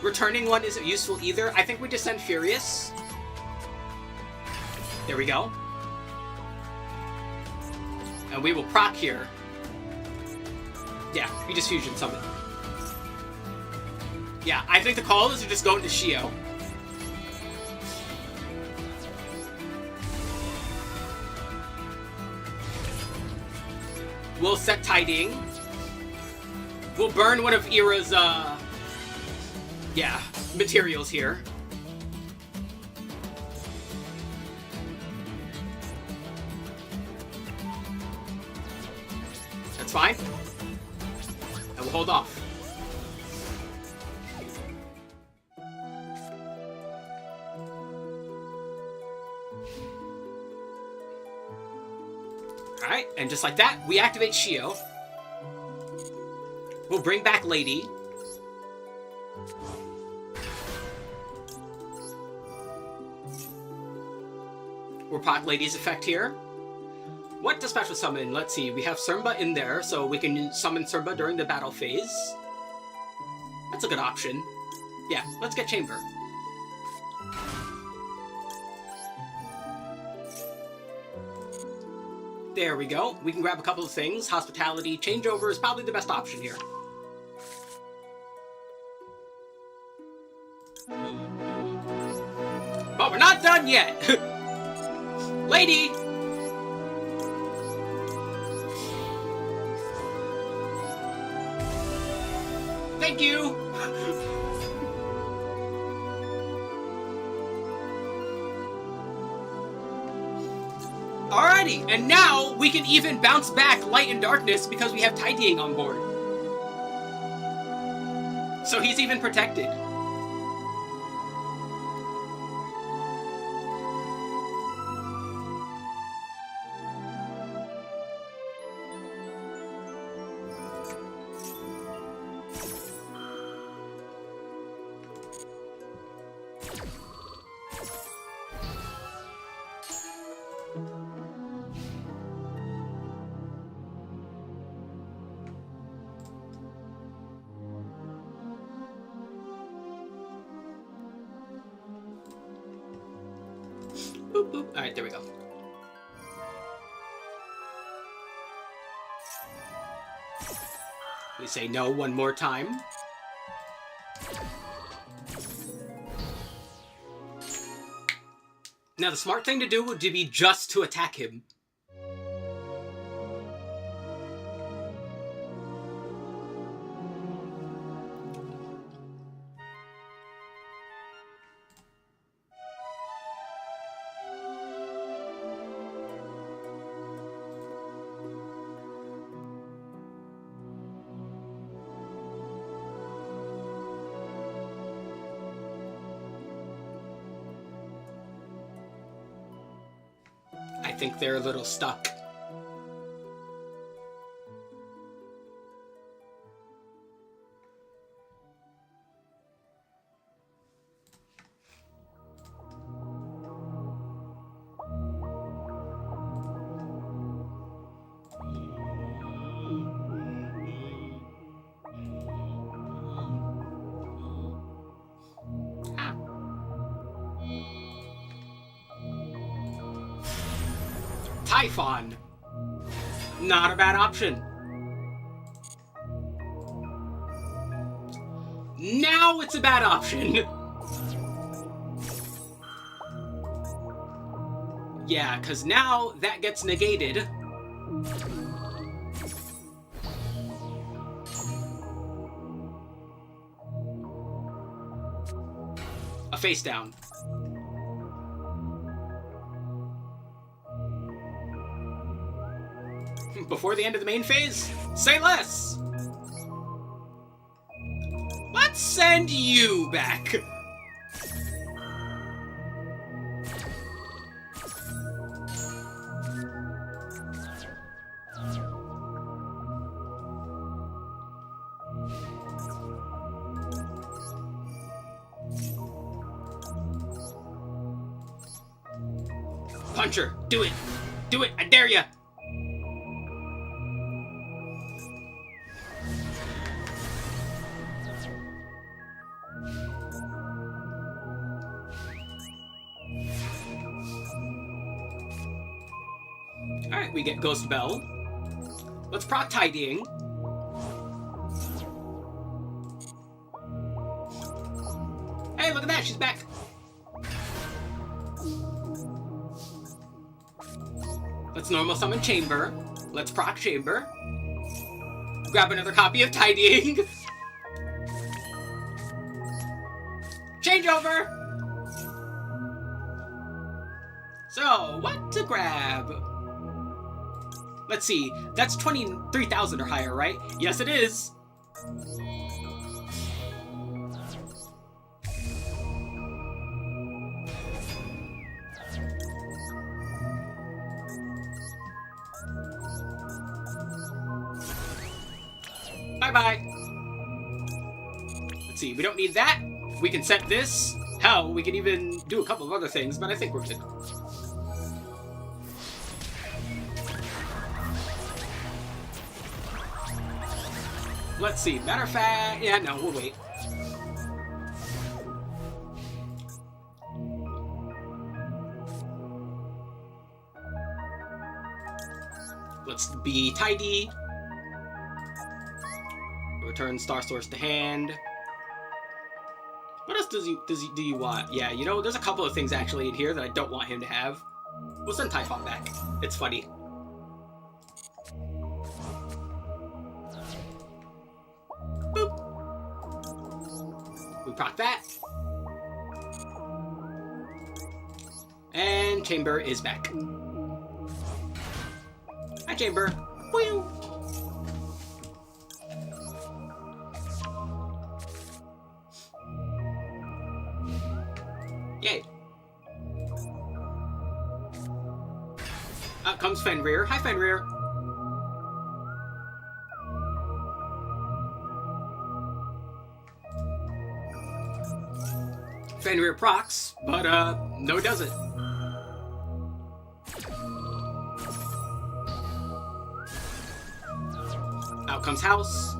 [SPEAKER 1] Returning one isn't useful either. I think we just send Furious. There we go. And we will proc here. Yeah, we just fusion summon. Yeah, I think the call is to just go into Shio. We'll set Tidying. We'll burn one of Ira's, yeah, materials here. That's fine. And we'll hold off. Alright, and just like that, we activate Shio. We'll bring back Lady. We'll pop Lady's effect here. What to special summon? Let's see, we have Surmba in there, so we can summon Surmba during the battle phase. That's a good option. Yeah, let's get Chamber. There we go. We can grab a couple of things. Hospitality, Changeover is probably the best option here. But we're not done yet! Lady! Thank you! Alrighty, and now we can even bounce back Light and Darkness because we have Tidying on board. So he's even protected. Boop, boop. Alright, there we go. We say no one more time. Now, the smart thing to do would be just to attack him. think they're a little stuck. Typhon. Not a bad option. Now it's a bad option. Yeah, because now that gets negated. A face down. Before the end of the main phase? Say less! Let's send you back! Punch her! Do it! Do it! I dare ya! Alright, we get Ghost Bell. Let's proc Tidying. Hey, look at that, she's back. Let's normal summon Chamber. Let's proc Chamber. Grab another copy of Tidying. Changeover! So, what to grab? Let's see, that's 23,000 or higher, right? Yes, it is. Bye-bye. Let's see, we don't need that. We can set this. Hell, we can even do a couple of other things, but I think we're good. Let's see, matter of fact, yeah, no, we'll wait. Let's be tidy. Return Star Source to hand. What else do you want? Yeah, you know, there's a couple of things actually in here that I don't want him to have. We'll send Typhon back. It's funny. Boop. We proc that. And Chamber is back. Hi, Chamber. Wheel. Yay. Out comes Fenrir. Hi, Fenrir. Fenrir procs, but no, it doesn't. Out comes House.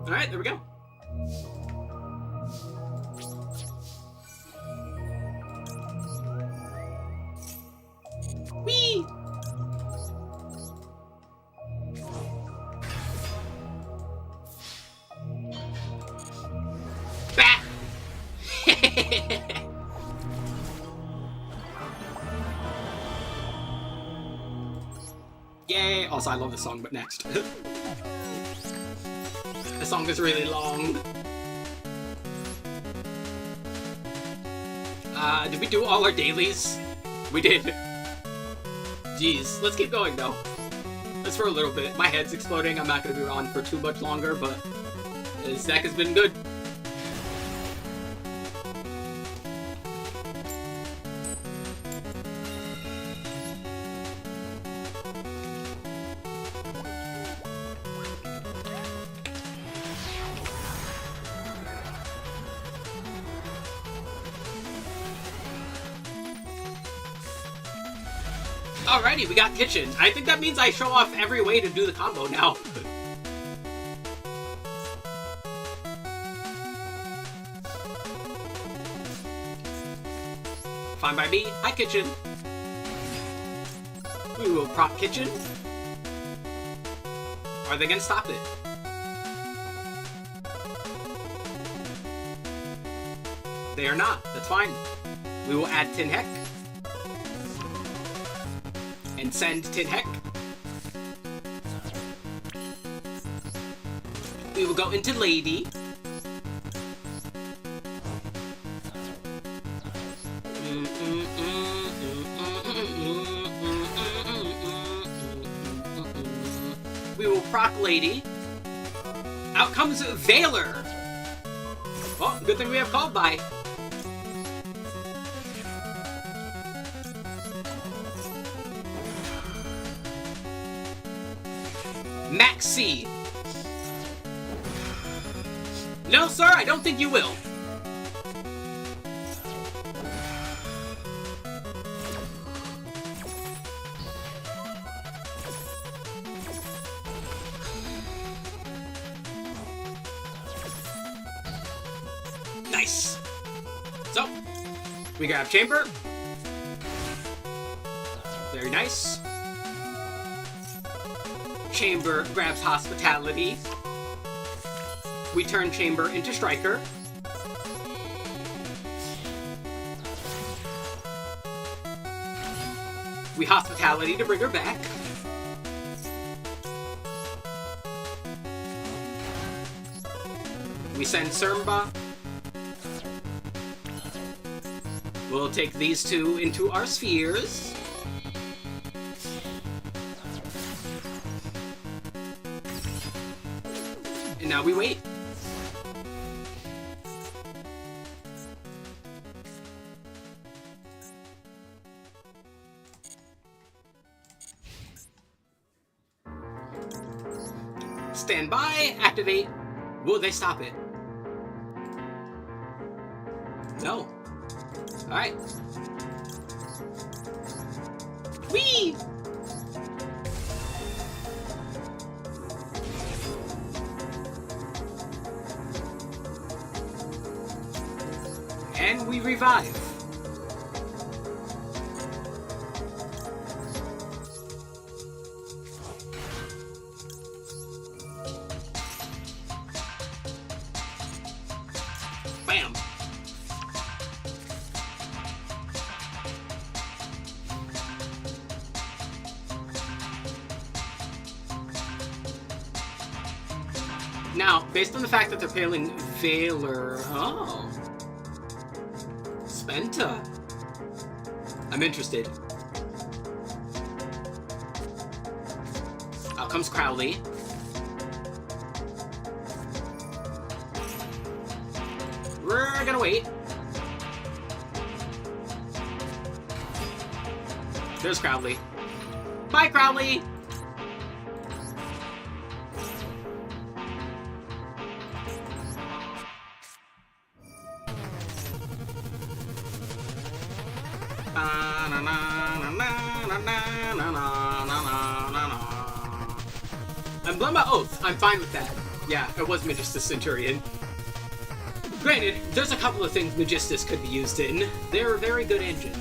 [SPEAKER 1] Alright, there we go. Whee! Bah! Yay! Also, I love this song, but next. The song is really long. Did we do all our dailies? We did. Jeez, let's keep going though. Just for a little bit. My head's exploding. I'm not going to be on for too much longer, but this deck has been good. Alrighty, we got kitchen. I think that means I show off every way to do the combo now. Fine by me. Hi, kitchen. We will prop kitchen. Are they gonna stop it? They are not. That's fine. We will add Tin Heck. And send Tin Heck. We will go into Lady. We will proc Lady. Out comes Veiler. Oh, good thing we have Called By. Maxi. No, sir, I don't think you will. Nice. So, we grab Chamber. Very nice. Chamber grabs Hospitality. We turn Chamber into Striker. We Hospitality to bring her back. We send Sermba. We'll take these two into our spheres. And now we wait. Stand by, activate. Will they stop it? No. Alright. Whee! And we revive. Bam. Now, based on the fact that they're pairing Veiler... Oh. Spenta. I'm interested. Out comes Crowley. We're gonna wait. There's Crowley. Bye, Crowley! I'm blown by oath. I'm fine with that. Yeah, it was Magistus Centurion. Granted, there's a couple of things Magistus could be used in. They're a very good engine.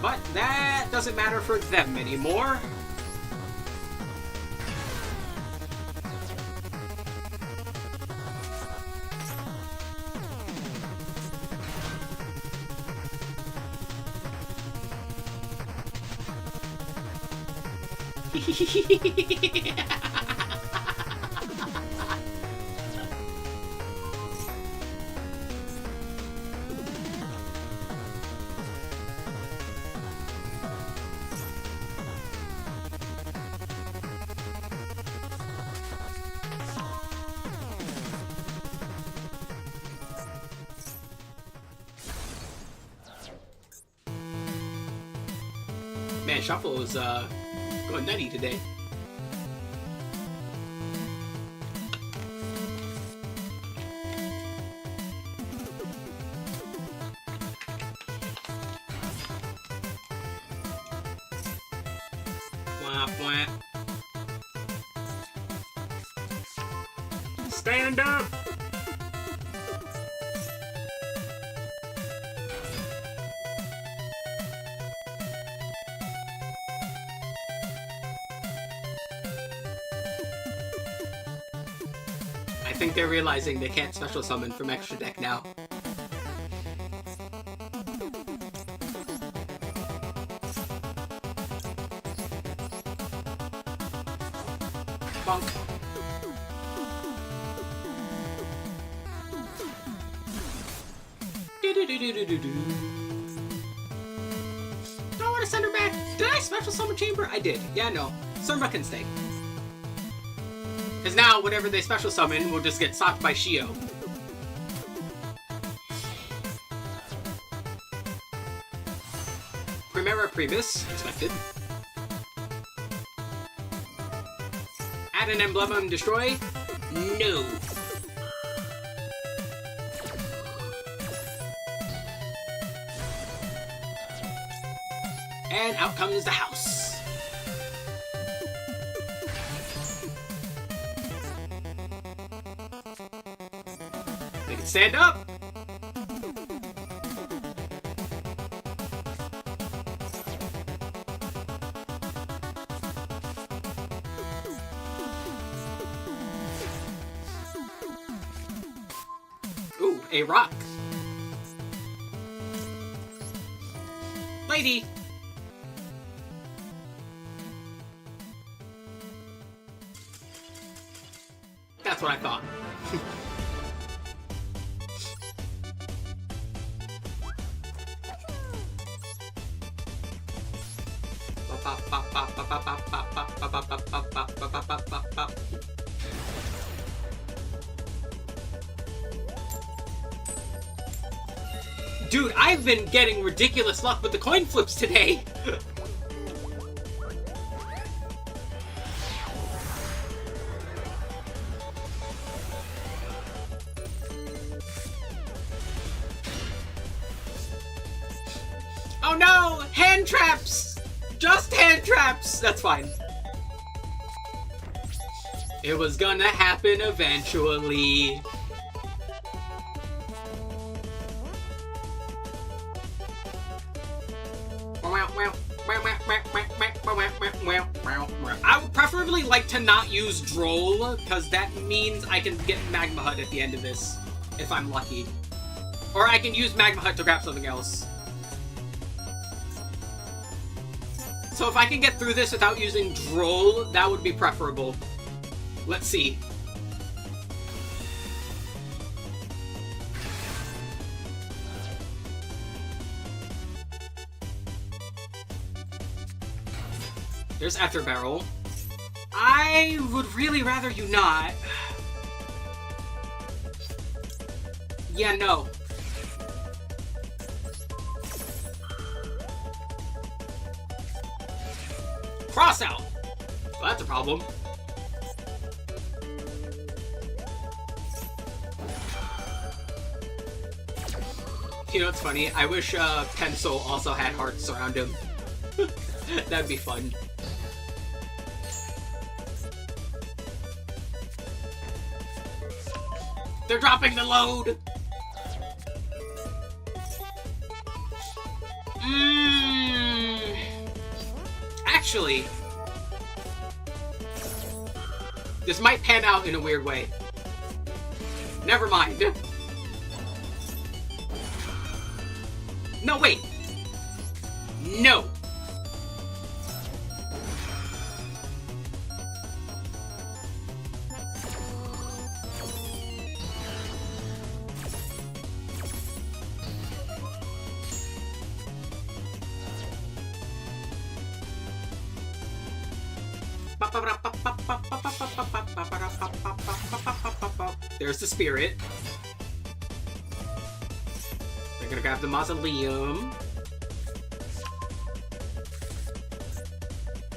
[SPEAKER 1] But that doesn't matter for them anymore. Man, Shuffle is going nutty today. Wah, wah. Stand up! I think they're realizing they can't special summon from extra deck now. Bonk. Do I want to send her back? Did I special summon Chamber? I did. Yeah, no. Surma can stay. Because now, whenever they special summon, we'll just get socked by Shio. Primera Priebus, expected. Add an emblem and destroy? No. And out comes the house. They can stand up. Ooh, a rock. Lady. That's what I thought. Dude, I've been getting ridiculous luck with the coin flips today. Oh no! Hand traps! Just hand traps! That's fine. It was gonna happen eventually. I would preferably like to not use Droll, because that means I can get Magma Hut at the end of this, if I'm lucky. Or I can use Magma Hut to grab something else. So if I can get through this without using Droll, that would be preferable. Let's see. There's Ether Barrel. I would really rather you not. Yeah, no. Cross out! Well, that's a problem. You know what's funny? I wish Pencil also had hearts around him. That'd be fun. They're dropping the load! Actually, this might pan out in a weird way. Never mind. No, wait. No. There's the spirit. They're gonna grab the mausoleum.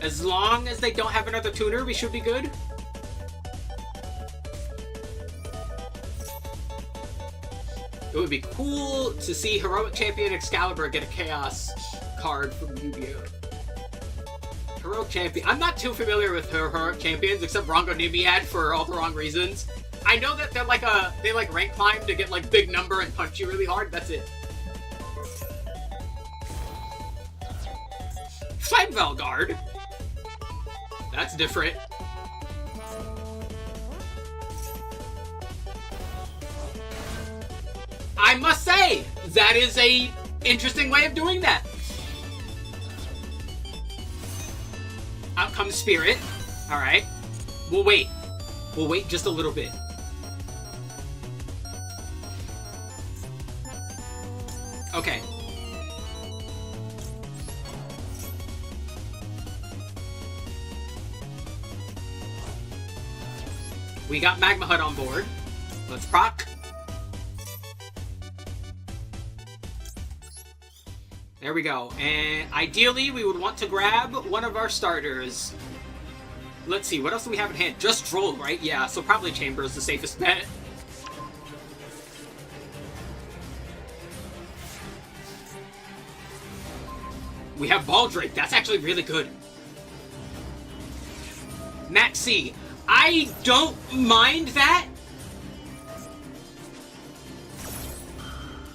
[SPEAKER 1] As long as they don't have another tuner, we should be good. It would be cool to see Heroic Champion Excalibur get a Chaos card from Yu-Gi-Oh! Heroic Champion. I'm not too familiar with Heroic Champions, except Rongo Nimiad for all the wrong reasons. I know that they're like they like rank climb to get like big number and punch you really hard. That's it. Flame Guard. That's different. I must say, that is a interesting way of doing that. Out comes Spirit. Alright. We'll wait. We'll wait just a little bit. Okay. We got Magma Hut on board. Let's proc. There we go. And ideally, we would want to grab one of our starters. Let's see, what else do we have in hand? Just Droll, right? Yeah, so probably Chamber is the safest bet. We have Baldrake. That's actually really good. Maxi. I don't mind that.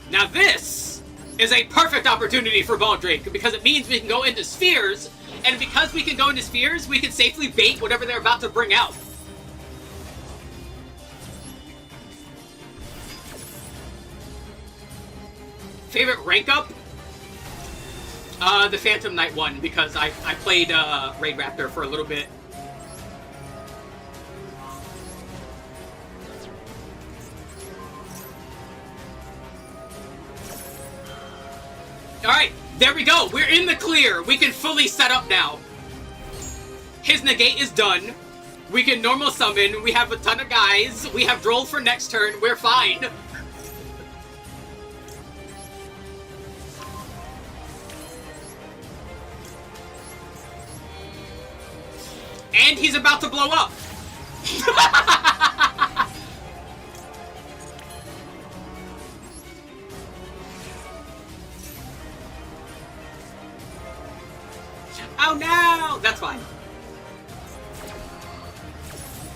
[SPEAKER 1] Now this is a perfect opportunity for Baldrake because it means we can go into spheres, and because we can go into spheres, we can safely bait whatever they're about to bring out. Favorite rank up? The Phantom Knight one, because I played Raid Raptor for a little bit. Alright, there we go. We're in the clear. We can fully set up now. His negate is done. We can normal summon. We have a ton of guys. We have Droll for next turn. We're fine. And he's about to blow up. Oh no! That's fine.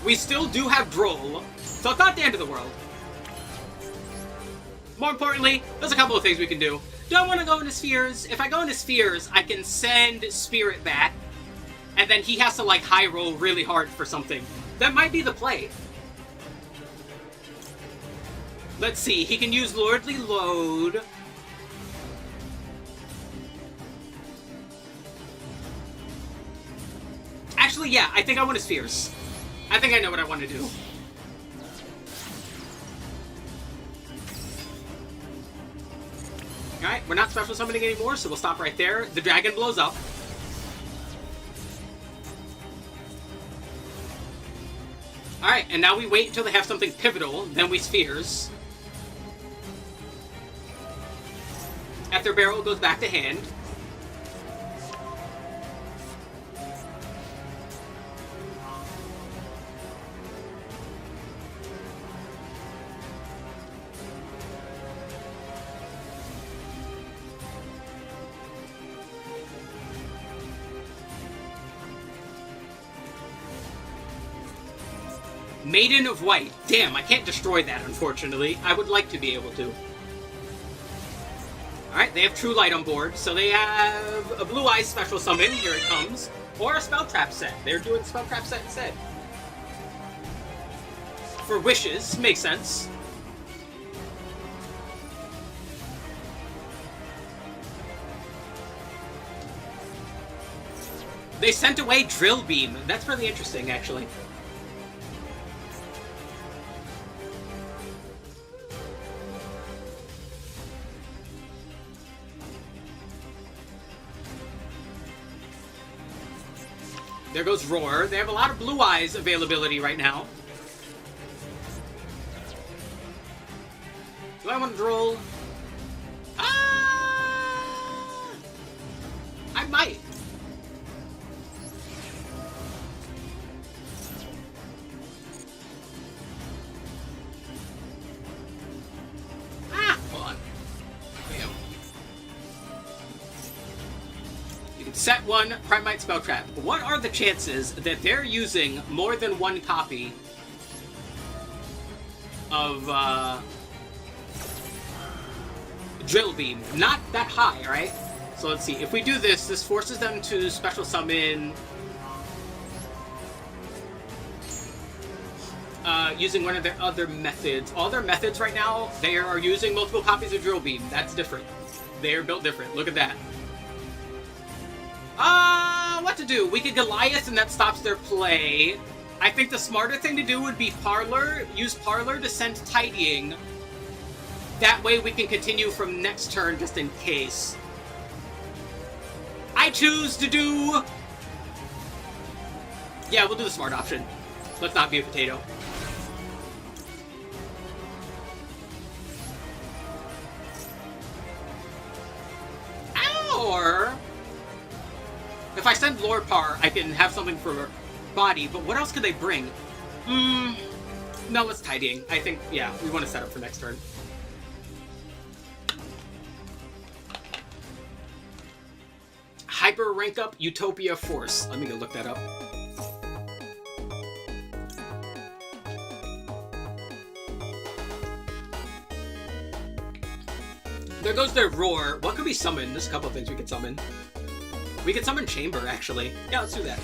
[SPEAKER 1] We still do have Droll, so it's not the end of the world. More importantly, there's a couple of things we can do. Do I want to go into spheres? If I go into spheres, I can send Spirit back, and then he has to like high roll really hard for something. That might be the play. Let's see, he can use Lordly Load. Actually, yeah, I think I want to spheres. I think I know what I want to do. Alright, we're not special summoning anymore, so we'll stop right there. The dragon blows up. Alright, and now we wait until they have something pivotal, then we spheres. After barrel goes back to hand. Maiden of White. Damn, I can't destroy that, unfortunately. I would like to be able to. Alright, they have True Light on board, so they have a Blue Eyes special summon, here it comes, or a Spell Trap set. They're doing the Spell Trap set instead. For Wishes, makes sense. They sent away Drill Beam. That's really interesting, actually. There goes Roar. They have a lot of Blue Eyes availability right now. Do I want to Droll? I might. Set 1, Primite Spell Trap. What are the chances that they're using more than one copy of Drill Beam? Not that high, right? So let's see. If we do this, this forces them to special summon using one of their other methods. All their methods right now, they are using multiple copies of Drill Beam. That's different. They are built different. Look at that. What to do? We could Goliath and that stops their play. I think the smarter thing to do would be Parlor. Use Parlor to send Tidying. That way we can continue from next turn just in case. I choose to do... Yeah, we'll do the smart option. Let's not be a potato. Or... if I send Lord Par, I can have something for body, but what else could they bring? No, it's Tidying. I think, yeah, we want to set up for next turn. Hyper rank up Utopia Force. Let me go look that up. There goes their Roar. What could we summon? There's a couple of things we could summon. We could summon Chamber, actually. Yeah, let's do that.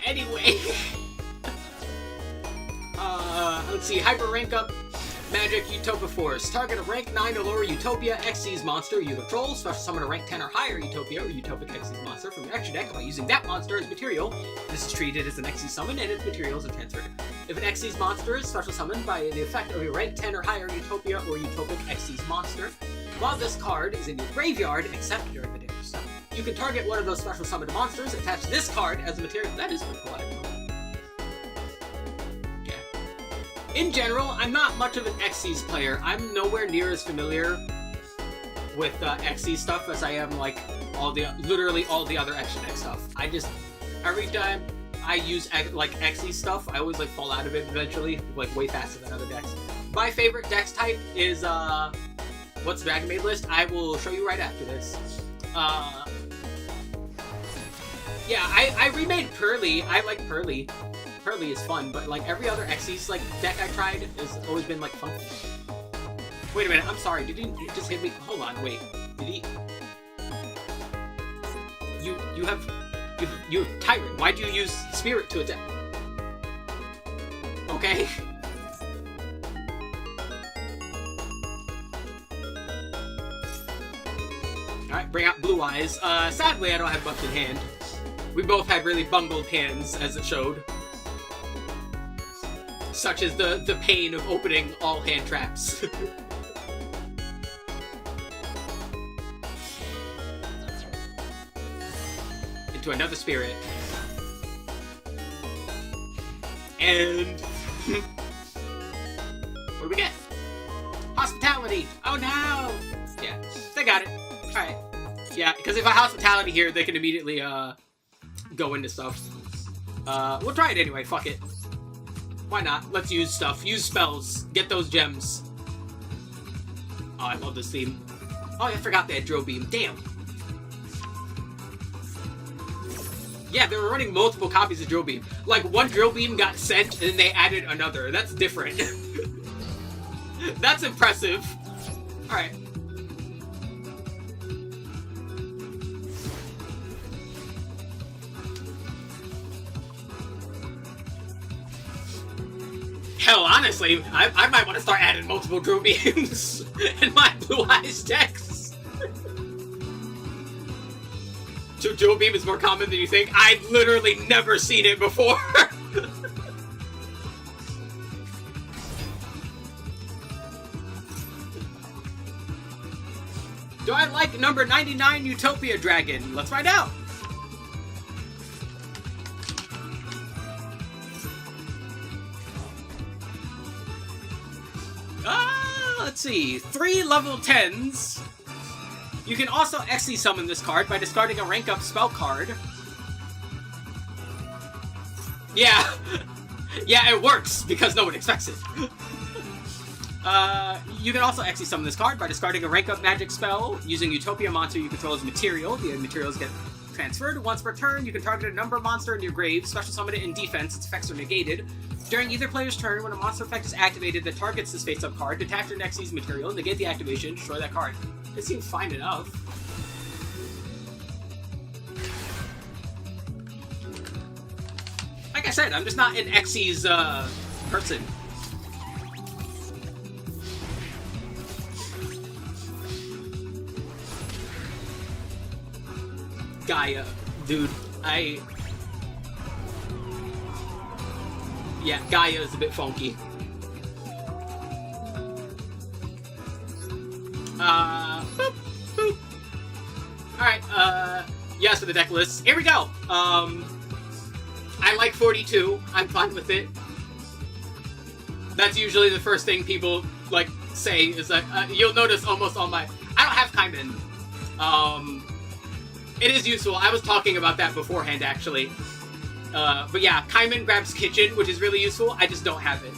[SPEAKER 1] Anyway, let's see. Hyper rank up Magic Utopia Force. Target a rank 9 or lower Utopia Xyz monster you control. Special summon a rank 10 or higher Utopia or Utopic Xyz monster from your extra deck by using that monster as material. This is treated as an Xyz summon and its materials are transferred. If an Xyz monster is special summoned by the effect of a rank 10 or higher Utopia or Utopic Xyz monster, while this card is in your graveyard, except during the day of summon, you can target one of those special summoned monsters, attach this card as a material. That is pretty cool. In general, I'm not much of an Xyz player. I'm nowhere near as familiar with Xyz stuff as I am like literally all the other extra deck stuff. I just, every time I use like Xyz stuff, I always like fall out of it eventually, like way faster than other decks. My favorite dex type is what's the DRAGONMAID list? I will show you right after this. Yeah, I remade Pearly. I like Pearly. Pearly is fun, but like every other Xyz like deck I tried has always been like funky. Wait a minute, I'm sorry. Did he just hit me? Hold on, wait. Did he? You have Tyrant. Why'd you use Spirit to attack? Okay. Alright, bring out Blue Eyes. Sadly, I don't have much in hand. We both had really bungled hands, as it showed. Such as the pain of opening all hand traps. Into another Spirit. And... what do we get? Hospitality! Oh no! Yeah, they got it. Alright. Yeah, because if I Hospitality here, they can immediately, go into stuff. We'll try it anyway, fuck it. Why not? Let's use stuff. Use spells. Get those gems. Oh, I love this theme. Oh, I forgot they had Drill Beam. Damn. Yeah, they were running multiple copies of Drill Beam. Like, one Drill Beam got sent, and then they added another. That's different. That's impressive. Alright. Hell, honestly, I might want to start adding multiple Drill Beams in my Blue Eyes decks. So Drill Beam is more common than you think? I've literally never seen it before. Do I like number 99 Utopia Dragon? Let's find out. Let's see. 3 level 10s. You can also Xe summon this card by discarding a rank up spell card. Yeah. Yeah, it works because no one expects it. You can also Xe summon this card by discarding a rank up magic spell. Using Utopia monster you control as material. The materials get transferred. Once per turn, you can target a number monster in your grave, special summon it in defense, its effects are negated. During either player's turn, when a monster effect is activated that targets this face-up card, detach your Xyz material, negate the activation, destroy that card. It seems fine enough. Like I said, I'm just not an Xyz person. Gaia, dude, yeah, Gaia is a bit funky. Boop, boop. Alright, yes, for the deck list. Here we go! I like 42. I'm fine with it. That's usually the first thing people, like, say, is that, you'll notice almost all my... I don't have Kaimin. It is useful. I was talking about that beforehand, actually. But yeah, Kaimin grabs Kitchen, which is really useful. I just don't have it.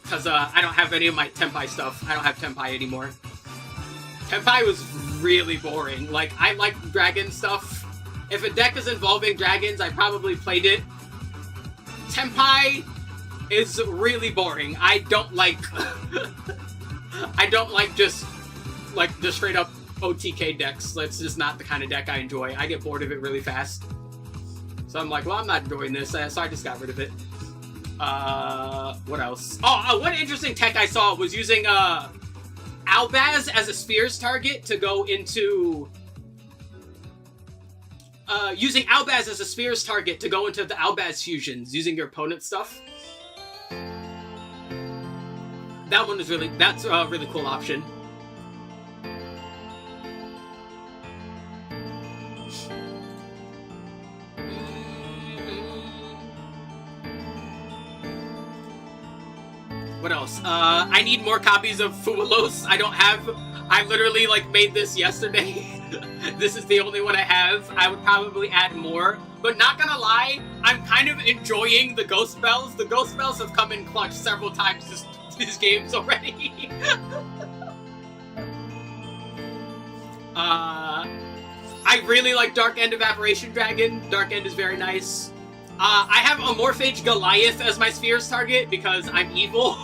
[SPEAKER 1] Because I don't have any of my Tenpai stuff. I don't have Tenpai anymore. Tenpai was really boring. Like, I like dragon stuff. If a deck is involving dragons, I probably played it. Tenpai is really boring. I don't like... I don't like just straight up OTK decks. That's just not the kind of deck I enjoy. I get bored of it really fast. So I'm like, well, I'm not enjoying this, so I just got rid of it. What else? Oh, one interesting tech I saw was using, Albaz as a Spears target to go into... using Albaz as a Spears target to go into the Albaz fusions, using your opponent's stuff. That one is really... That's a really cool option. What else? I need more copies of Fuelos. I don't have... I literally, like, made this yesterday. This is the only one I have. I would probably add more. But not gonna lie, I'm kind of enjoying the Ghost Spells. The Ghost Spells have come in clutch several times these games already. I really like Dark End Evaporation Dragon. Dark End is very nice. I have Amorphage Goliath as my Spheres target because I'm evil.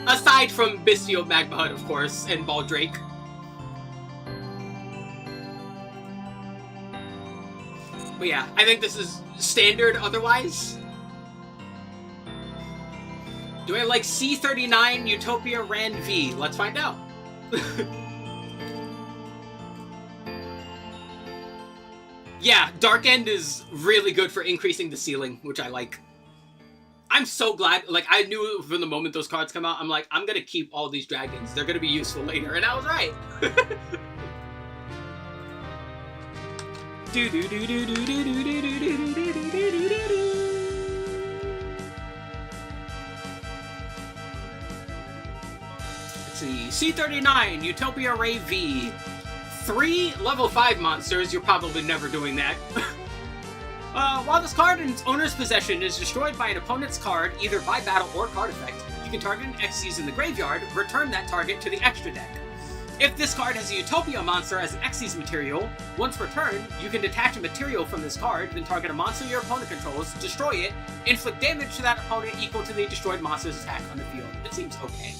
[SPEAKER 1] Aside from Bistio Magma Hut, of course, and Baldrake. But yeah, I think this is standard otherwise. Do I like C39 Utopia Rand V? Let's find out. Yeah, Dark End is really good for increasing the ceiling, which I like. I'm so glad, like, I knew from the moment those cards come out, I'm like, I'm gonna keep all these dragons. They're gonna be useful later, and I was right. Let's see, C39, Utopia Ray V. 3 level 5 monsters, you're probably never doing that. While this card in its owner's possession is destroyed by an opponent's card, either by battle or card effect, you can target an Xyz in the graveyard, return that target to the extra deck. If this card has a Utopia monster as an Xyz material, once returned, you can detach a material from this card, then target a monster your opponent controls, destroy it, inflict damage to that opponent equal to the destroyed monster's attack on the field. It seems okay.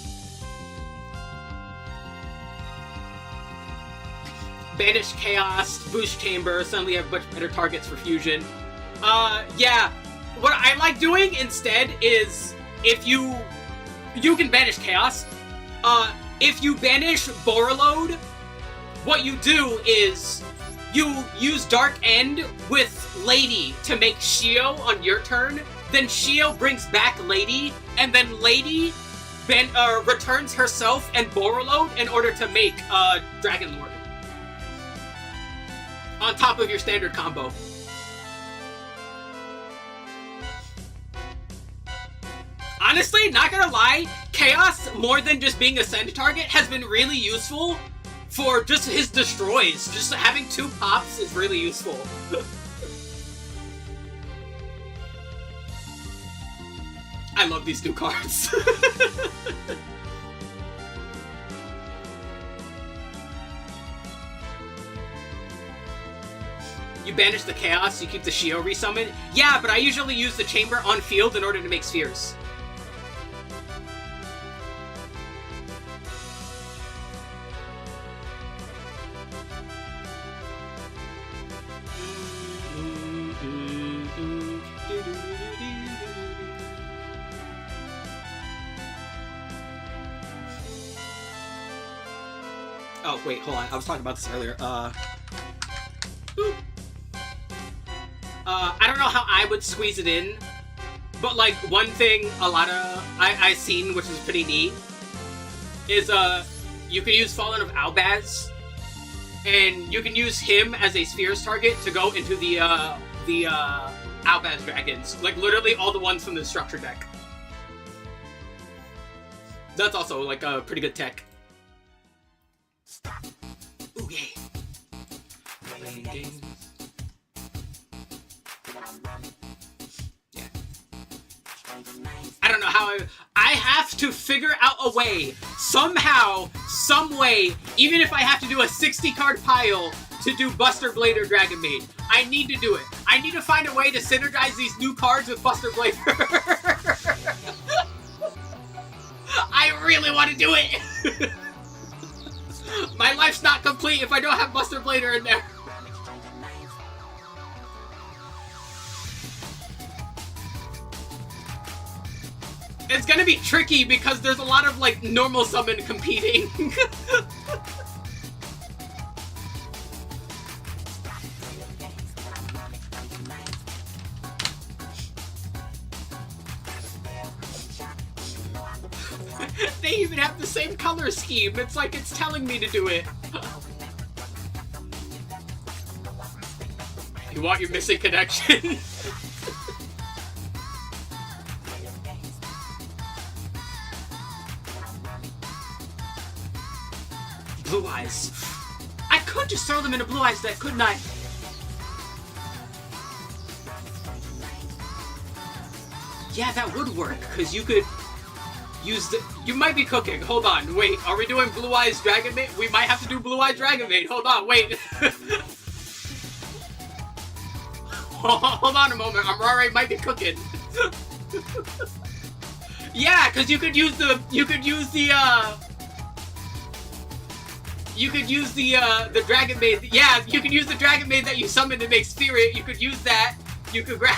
[SPEAKER 1] Banish Chaos, boost Chamber, suddenly have much better targets for fusion. Yeah. What I like doing instead is, if you can banish Chaos, if you banish Borreload, what you do is you use Dark End with Lady to make Shio on your turn, then Shio brings back Lady, and then Lady returns herself and Borreload in order to make Dragon Lord. On top of your standard combo. Honestly, not gonna lie, Chaos, more than just being a send target, has been really useful for just his destroys. Just having 2 pops is really useful. I love these new cards. You banish the Chaos, you keep the Shio resummon. Yeah, but I usually use the Chamber on field in order to make spheres. Oh, wait, hold on. I was talking about this earlier. I don't know how I would squeeze it in, but, like, one thing I've seen, which is pretty neat, is, you can use Fallen of Albaz, and you can use him as a spheres target to go into the Albaz dragons. Like, literally all the ones from the structure deck. That's also, like, a pretty good tech. Ooh, yay. Playing games. Yeah. I don't know how I have to figure out a way, somehow, some way, even if I have to do a 60-card pile to do Buster Blade or Dragonmaid. I need to do it. I need to find a way to synergize these new cards with Buster Blade. I really want to do it! My life's not complete if I don't have Buster Blader in there. It's gonna be tricky because there's a lot of, like, normal summon competing. They even have the same color scheme. It's like it's telling me to do it. You want your missing connection? Blue Eyes. I could just throw them in a Blue Eyes deck, couldn't I? Yeah, that would work, because you could use the... You might be cooking. Hold on. Wait, are we doing Blue Eyes Dragonmaid? We might have to do Blue Eyes Dragonmaid. Hold on, wait. Hold on a moment. Amrare might be cooking. Yeah, because you could use the... You could use the Dragonmaid. Yeah, you could use the Dragonmaid that you summoned to make Spirit. You could use that. You could grab...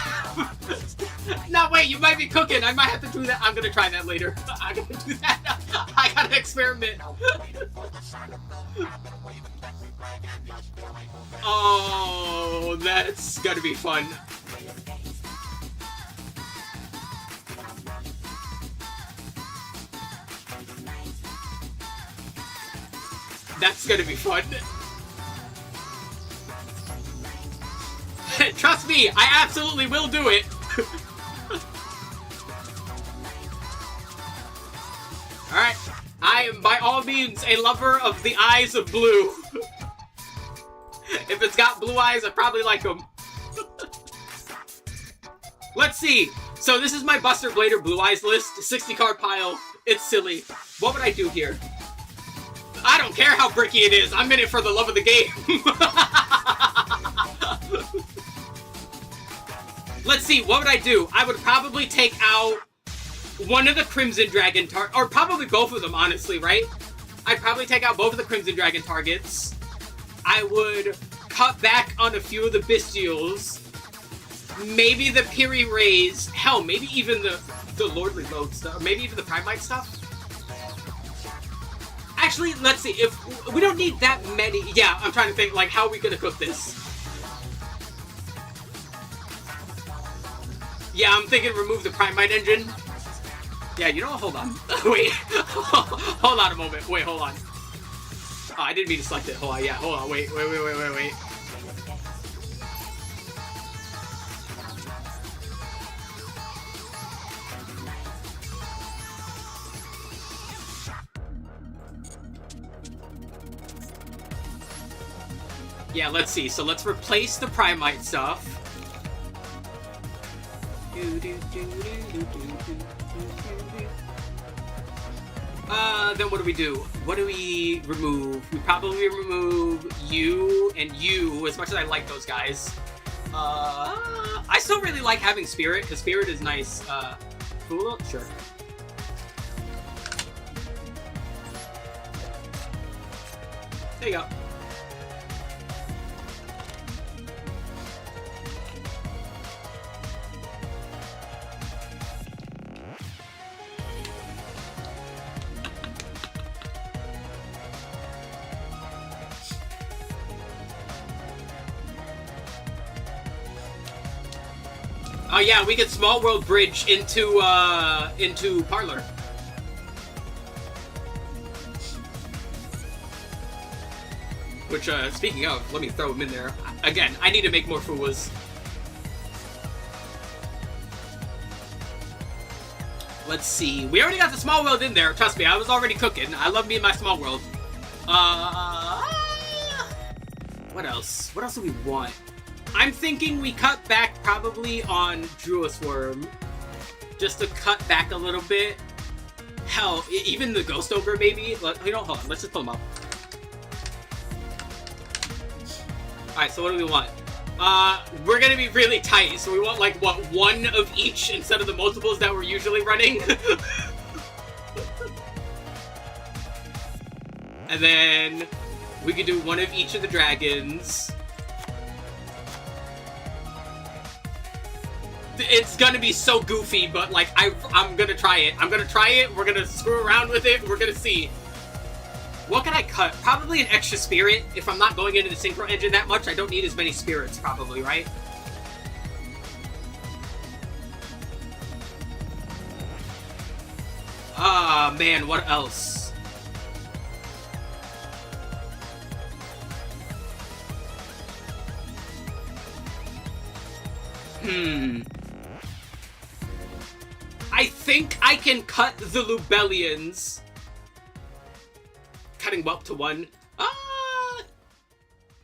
[SPEAKER 1] No, wait, you might be cooking. I might have to do that. I'm gonna try that later. I'm gonna do that. I gotta experiment. Oh, that's gonna be fun. That's gonna be fun. Trust me, I absolutely will do it. Alright, I am by all means a lover of the eyes of blue. If it's got blue eyes, I probably like them. Let's see. So this is my Buster Blader Blue Eyes list. 60 card pile. It's silly. What would I do here? I don't care how bricky it is. I'm in it for the love of the game. Let's see. What would I do? I would probably take out one of the Crimson Dragon or probably both of them, honestly, right? I'd probably take out both of the Crimson Dragon targets. I would cut back on a few of the Bestials. Maybe the Piri Rays. Hell, maybe even the Lordly Mode stuff. Maybe even the Primite stuff. Actually, let's see. If we don't need that many. Yeah, I'm trying to think, like, how are we going to cook this? Yeah, I'm thinking remove the Primite engine. Yeah, you know what? Hold on. Wait. Hold on a moment. Wait, hold on. Oh, I didn't mean to select it. Hold on. Yeah, hold on. Wait. Yeah, let's see. So let's replace the Primite stuff. Then what do we do? What do we remove? We probably remove you and you, as much as I like those guys. I still really like having Spirit, because Spirit is nice. Fool? Sure. There you go. Oh yeah, we get Small World Bridge into Parlor. Which, speaking of, let me throw him in there. Again, I need to make more Fuwas. Let's see. We already got the Small World in there. Trust me, I was already cooking. I love me and my Small World. What else? What else do we want? I'm thinking we cut back probably on Druisworm. Just to cut back a little bit. Hell, even the Ghost Ogre maybe? You know, hold on. Let's just pull them up. Alright, so what do we want? We're gonna be really tight, so we want, like, what, one of each instead of the multiples that we're usually running? And then we could do one of each of the dragons. It's gonna be so goofy, but, like, I'm gonna try it. I'm gonna try it, we're gonna screw around with it, we're gonna see. What can I cut? Probably an extra spirit. If I'm not going into the Synchro Engine that much, I don't need as many spirits, probably, right? Ah, man, what else? I think I can cut the Lubellians. Cutting Whelp to 1.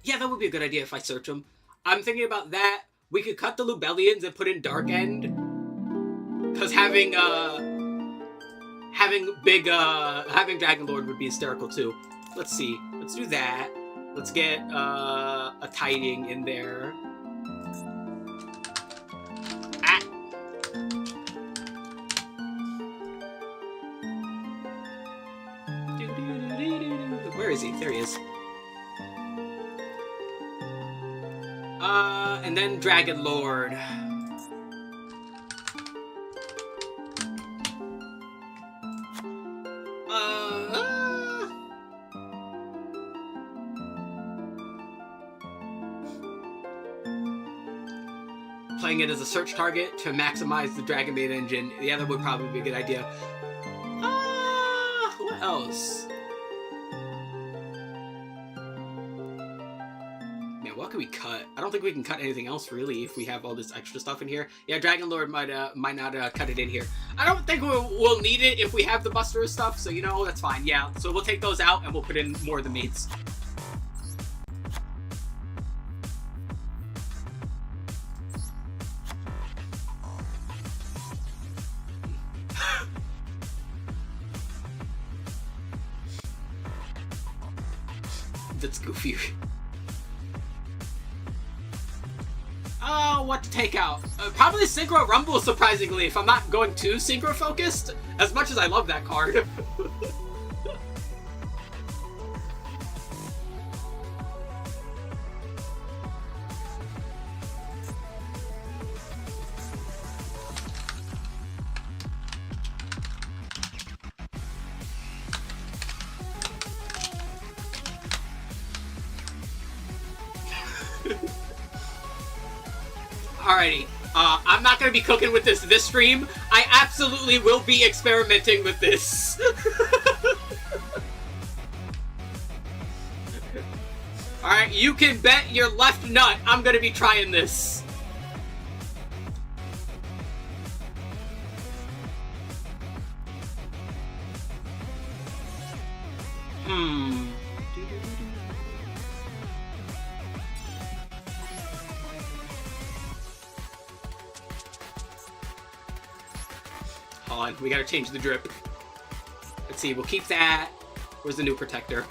[SPEAKER 1] Yeah, that would be a good idea if I search them. I'm thinking about that. We could cut the Lubellians and put in Dark End. Because having Dragon Lord would be hysterical too. Let's see. Let's do that. Let's get a Tiding in there. Where is he? There he is. And then Dragon Lord. Playing it as a search target to maximize the DRAGONMAID engine. Yeah, that would probably be a good idea. What else? Man, what can we cut? I don't think we can cut anything else, really, if we have all this extra stuff in here. Yeah, Dragon Lord might not cut it in here. I don't think we'll need it if we have the Buster stuff, so, you know, that's fine. Yeah, so we'll take those out, and we'll put in more of the mates. That's goofy. Oh, what to take out? Probably Synchro Rumble, surprisingly, if I'm not going too Synchro focused. As much as I love that card. Alrighty, I'm not gonna be cooking with this stream. I absolutely will be experimenting with this. Alright, you can bet your left nut I'm gonna be trying this. Hold on, we gotta change the drip. Let's see, we'll keep that. Where's the new protector?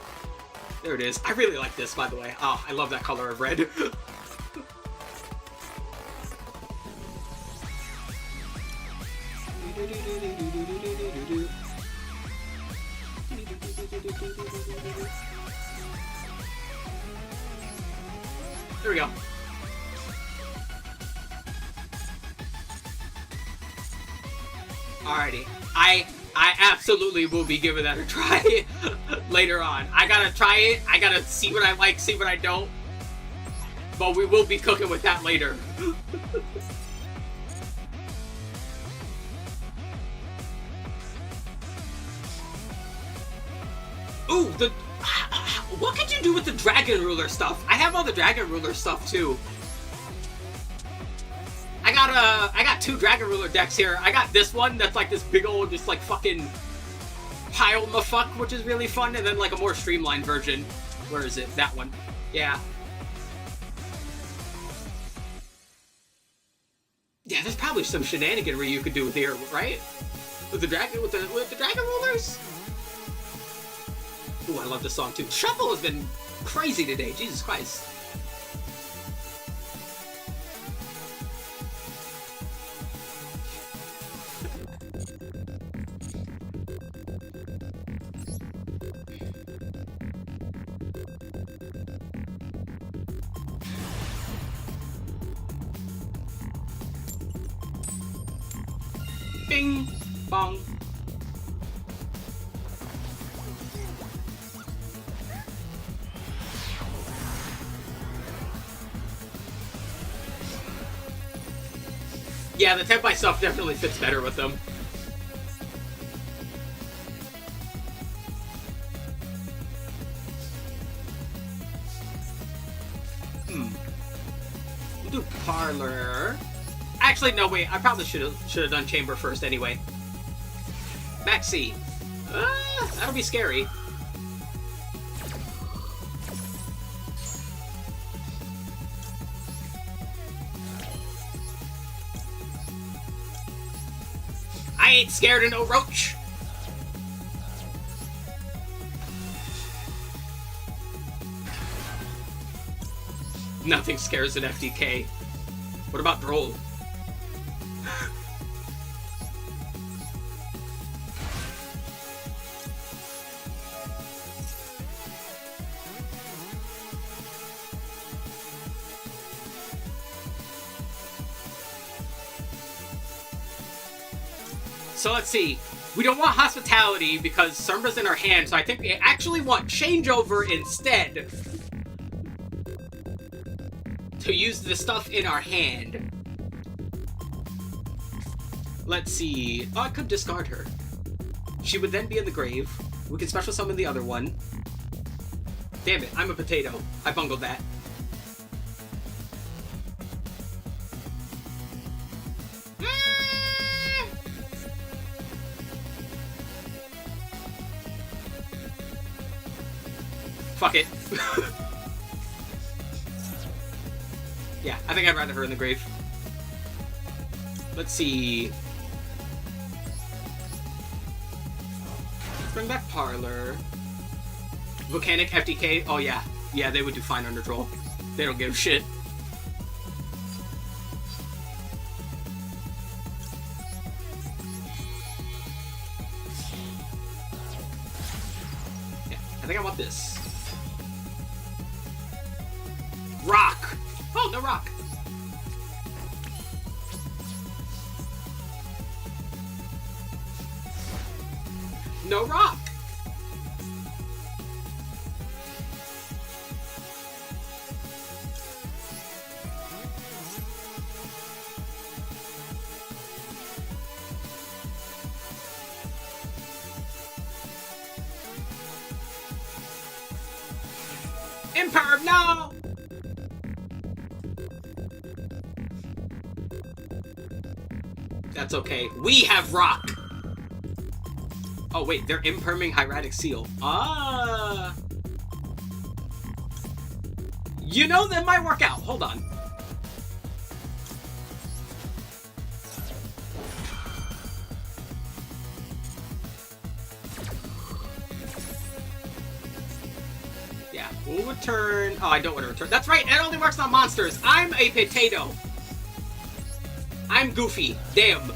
[SPEAKER 1] There it is. I really like this, by the way. Oh, I love that color of red. There we go. Alrighty. I absolutely will be giving that a try later on. I gotta try it. I gotta see what I like, see what I don't. But we will be cooking with that later. Ooh, what could you do with the Dragon Ruler stuff? I have all the Dragon Ruler stuff too. I got two Dragon Ruler decks here. I got this one that's like this big old, just like fucking pile the fuck, which is really fun, and then like a more streamlined version. Where is it? That one. Yeah. Yeah, there's probably some shenaniganry you could do with here, right? With the dragon, with the Dragon Rulers. Ooh, I love this song too. Shuffle has been crazy today. Jesus Christ. Bing, bong. Yeah, the 10x stuff definitely fits better with them. We'll do Parlor. Actually, no, wait. I probably should have done Chamber first anyway. Maxi. That'll be scary. I ain't scared of no roach. Nothing scares an FDK. What about Droll? So let's see. We don't want Hospitality because Surma's in our hand, so I think we actually want Changeover instead. To use the stuff in our hand. Let's see. Oh, I could discard her. She would then be in the grave. We can special summon the other one. Damn it, I'm a potato. I bungled that. Fuck it. Yeah, I think I'd rather her in the grave. Let's see. Let's bring back Parlor. Volcanic FDK. Oh yeah, Yeah, they would do fine under troll. They don't give a shit. Yeah, I think I want this. Rock! Oh, no rock. No rock! Imperv, no! That's okay. We have rock! Oh wait, they're imperming hieratic seal. Ah! You know, that might work out. Hold on. Yeah, we'll return... Oh, I don't want to return. That's right, it only works on monsters. I'm a potato. I'm goofy. Damn.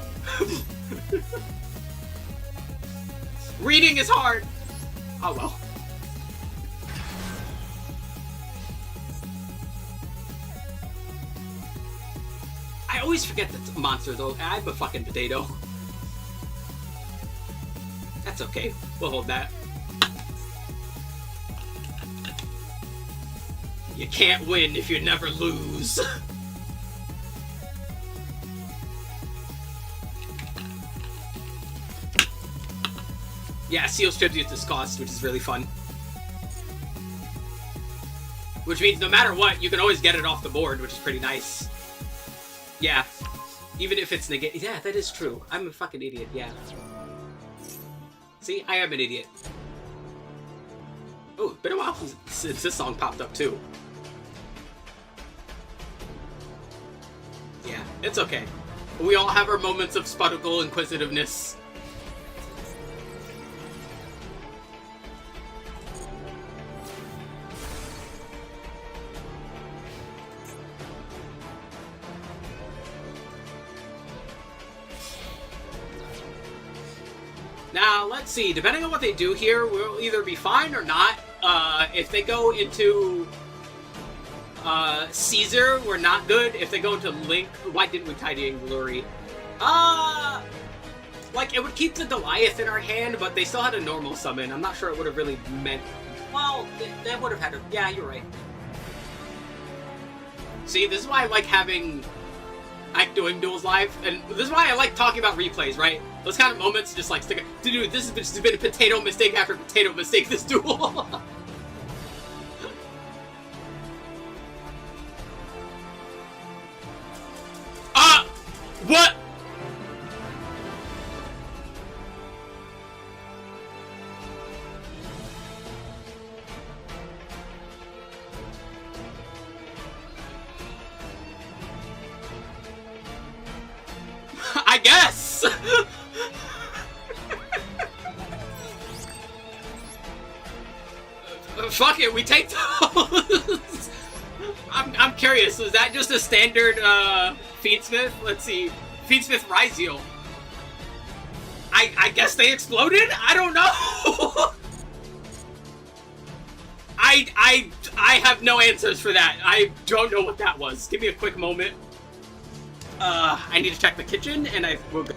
[SPEAKER 1] Reading is hard. Oh well. I always forget that monsters, though. I'm a fucking potato. That's okay. We'll hold that. You can't win if you never lose. Yeah, seals tribute this cost, which is really fun. Which means no matter what, you can always get it off the board, which is pretty nice. Yeah. Even if it's negated. Yeah, that is true. I'm a fucking idiot, yeah. See, I am an idiot. Oh, it's been a while since this song popped up, too. Yeah, it's okay. We all have our moments of sputical inquisitiveness. Now, let's see. Depending on what they do here, we'll either be fine or not. If they go into Caesar, we're not good. If they go into Link, why didn't we tidying Lurie? Like, it would keep the Goliath in our hand, but they still had a normal summon. I'm not sure it would have really meant... Well, they would have had a... Yeah, you're right. See, this is why I like having... doing duels live, and this is why I like talking about replays, right? Those kind of moments just like stick out. Dude, this has been a potato mistake after potato mistake, this duel. What? I guess! Fuck it, we take those! I'm curious, is that just a standard, Feedsmith? Let's see. Feedsmith Ryzeal. I guess they exploded? I don't know! I have no answers for that. I don't know what that was. Give me a quick moment. I need to check the kitchen, and I will go.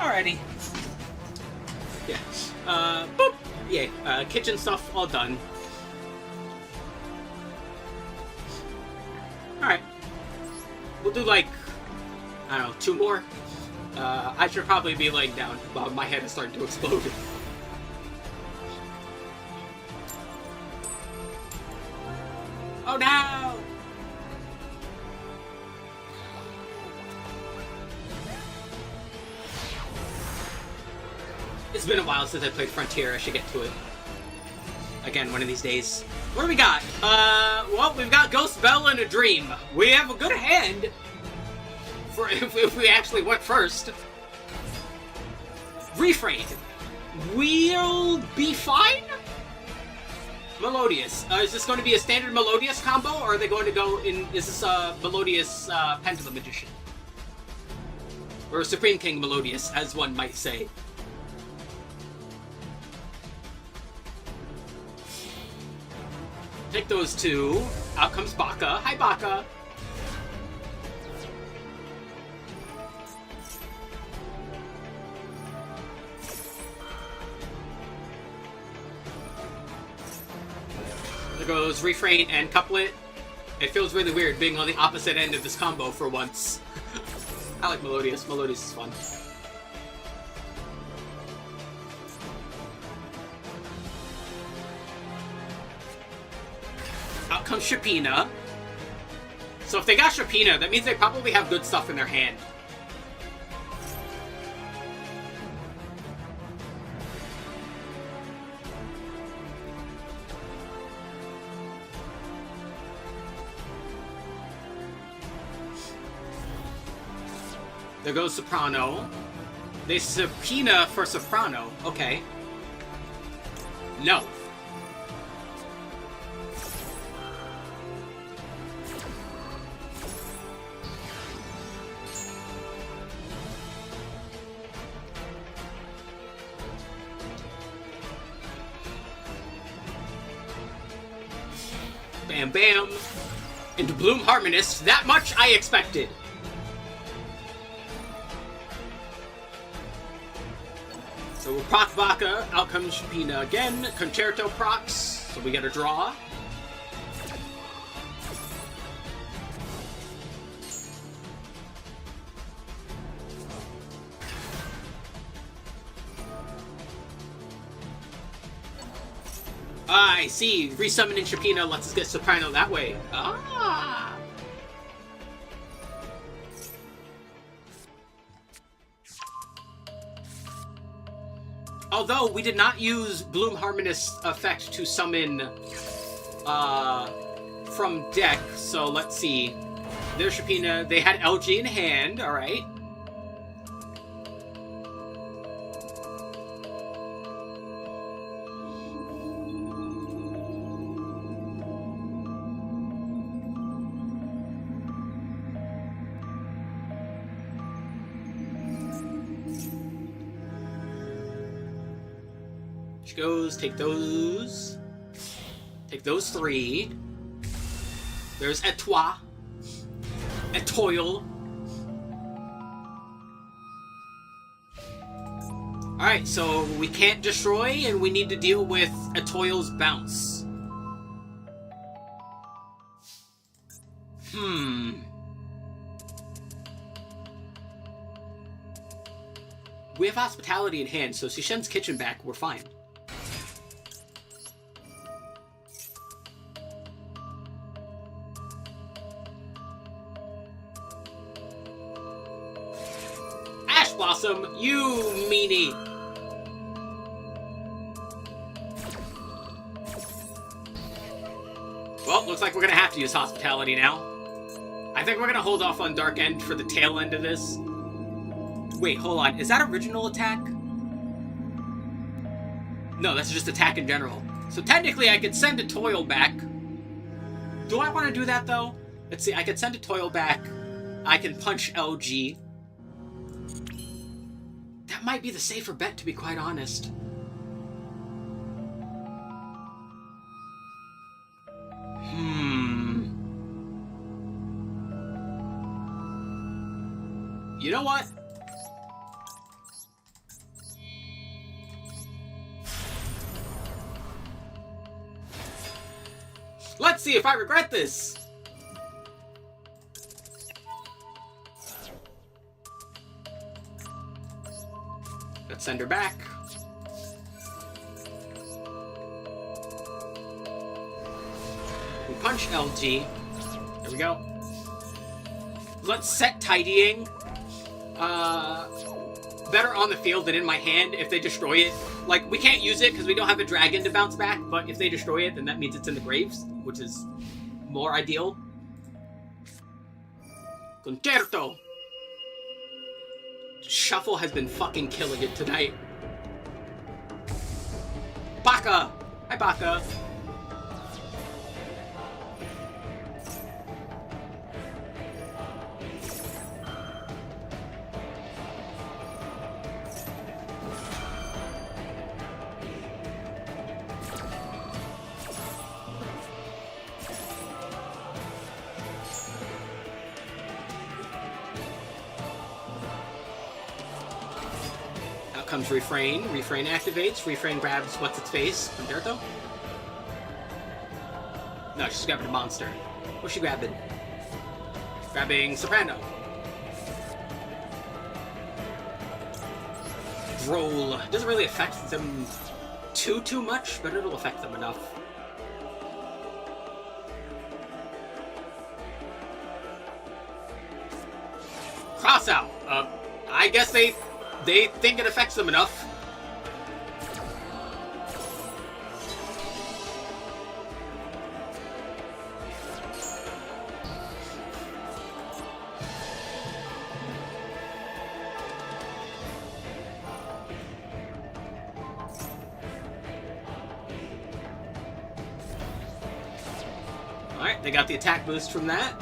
[SPEAKER 1] Alrighty. Yeah. Boop! Yeah, kitchen stuff all done. Alright. We'll do like, I don't know, 2 more? I should probably be laying down. My head is starting to explode. Oh no! It's been a while since I played Frontier. I should get to it. Again, one of these days. What do we got? Well, we've got Ghost Bell and a Dream. We have a good hand for if we actually went first. Refrain. We'll be fine? Melodious. Is this going to be a standard Melodious combo, or are they going to go in... Is this a Melodious Pendulum Magician? Or a Supreme King Melodious, as one might say. Take those two. Out comes Baka. Hi, Baka. There goes Refrain and Couplet. It feels really weird being on the opposite end of this combo for once. I like Melodious. Melodious is fun. Out comes Shapina. So if they got Shapina, that means they probably have good stuff in their hand. There goes Soprano. They subpoena for Soprano. Okay. No. Bam, bam. Into Bloom Harmonist. That much I expected. So we'll proc Baka. Out comes Shapina again. Concerto procs. So we get a draw. I see. Resummoning Shapina lets us get Soprano that way. Ah! Although we did not use Bloom Harmonist effect to summon from deck, so let's see. There's Shapina. They had LG in hand, alright. Goes, take those. Take those three. There's Etoile. Etoile. Alright, so we can't destroy, and we need to deal with Etoile's bounce. We have Hospitality in hand, so Shishen's Kitchen back, we're fine. Blossom, you meanie. Well, looks like we're gonna have to use Hospitality now. I think we're gonna hold off on Dark End for the tail end of this. Wait, hold on. Is that original attack? No, that's just attack in general. So technically I could send a Toil back. Do I want to do that though? Let's see, I could send a Toil back. I can punch LG. That might be the safer bet, to be quite honest. You know what? Let's see if I regret this. Let's send her back. We punch LG. There we go. Let's set tidying. Better on the field than in my hand if they destroy it. Like, we can't use it because we don't have a dragon to bounce back, but if they destroy it, then that means it's in the graves, which is more ideal. Concerto! Shuffle has been fucking killing it tonight. Baka! Hi, Baka. Comes Refrain. Refrain activates. Refrain grabs what's-its-face. Concerto? No, she's grabbing a monster. What's she grabbing? Grabbing Soprano. Roll. Doesn't really affect them too much, but it'll affect them enough. Cross out. I guess they think it affects them enough. Alright, they got the attack boost from that.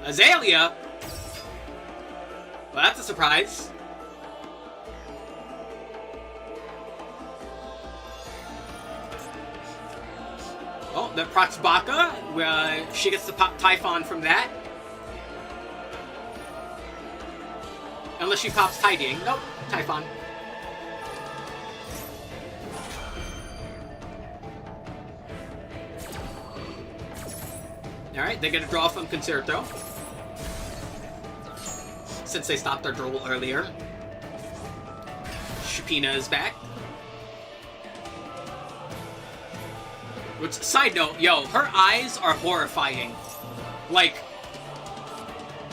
[SPEAKER 1] Azalea? Well, that's a surprise. Oh, that procs Baka. She gets to pop Typhon from that. Unless she pops Tidying. Nope, Typhon. Alright, they get a draw from Concerto. Since they stopped their droll earlier. Shapina is back. Which, side note, yo, her eyes are horrifying. Like,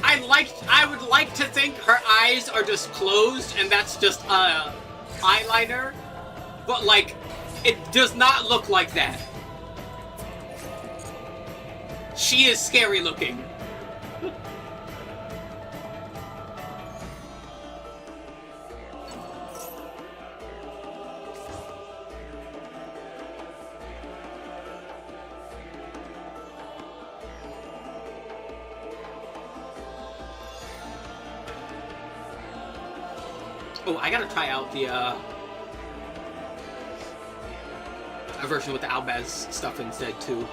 [SPEAKER 1] I would like to think her eyes are just closed and that's just eyeliner. But, like, it does not look like that. She is scary looking. Oh, I gotta try out the a version with the Albaz stuff instead too,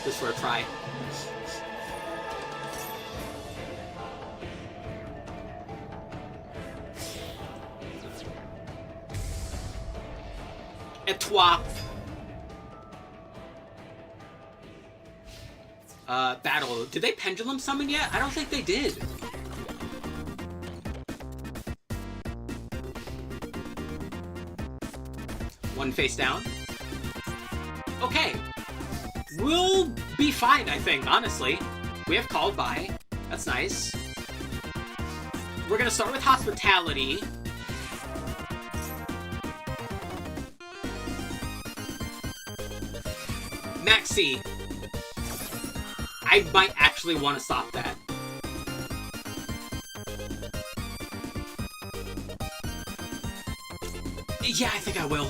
[SPEAKER 1] just for a try. Et toi. Battle. Did they pendulum summon yet? I don't think they did. One face down. Okay. We'll be fine, I think, honestly. We have called by. That's nice. We're gonna start with Hospitality. Maxi. I might actually want to stop that. Yeah, I think I will.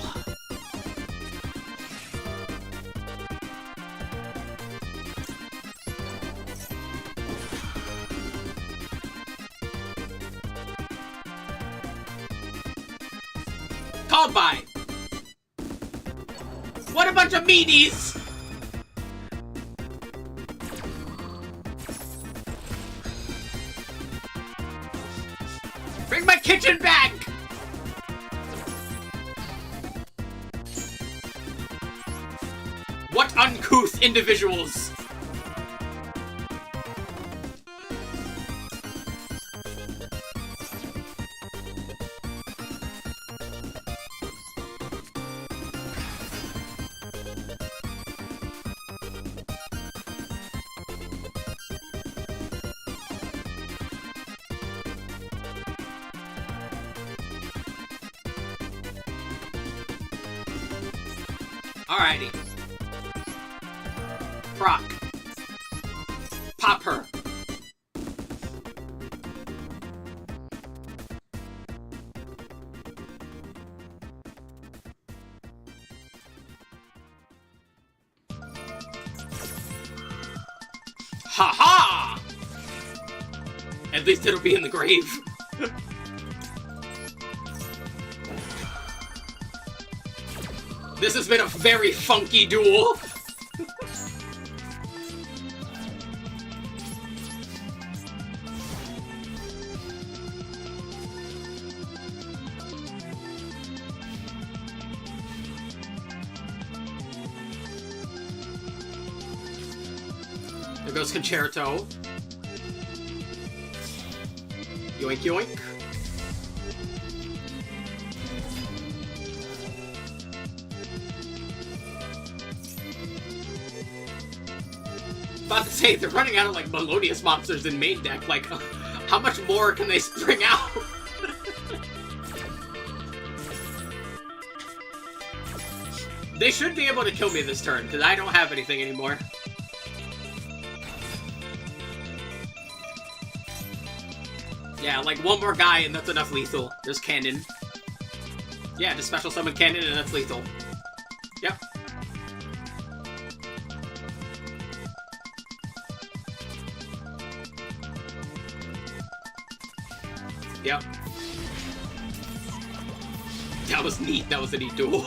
[SPEAKER 1] called by? What a bunch of meanies! Bring my kitchen back! What uncouth individuals! Alrighty. Brock. Pop her. Ha-ha! At least it'll be in the grave. This has been a very funky duel. There goes Concerto. Yoink, yoink. About to say, they're running out of, like, Melodious monsters in main deck. Like, how much more can they spring out? They should be able to kill me this turn, because I don't have anything anymore. Yeah, like, one more guy and that's enough lethal. There's Cannon. Yeah, just special summon Cannon and that's lethal. Yep. Yep. That was neat. That was a neat duel.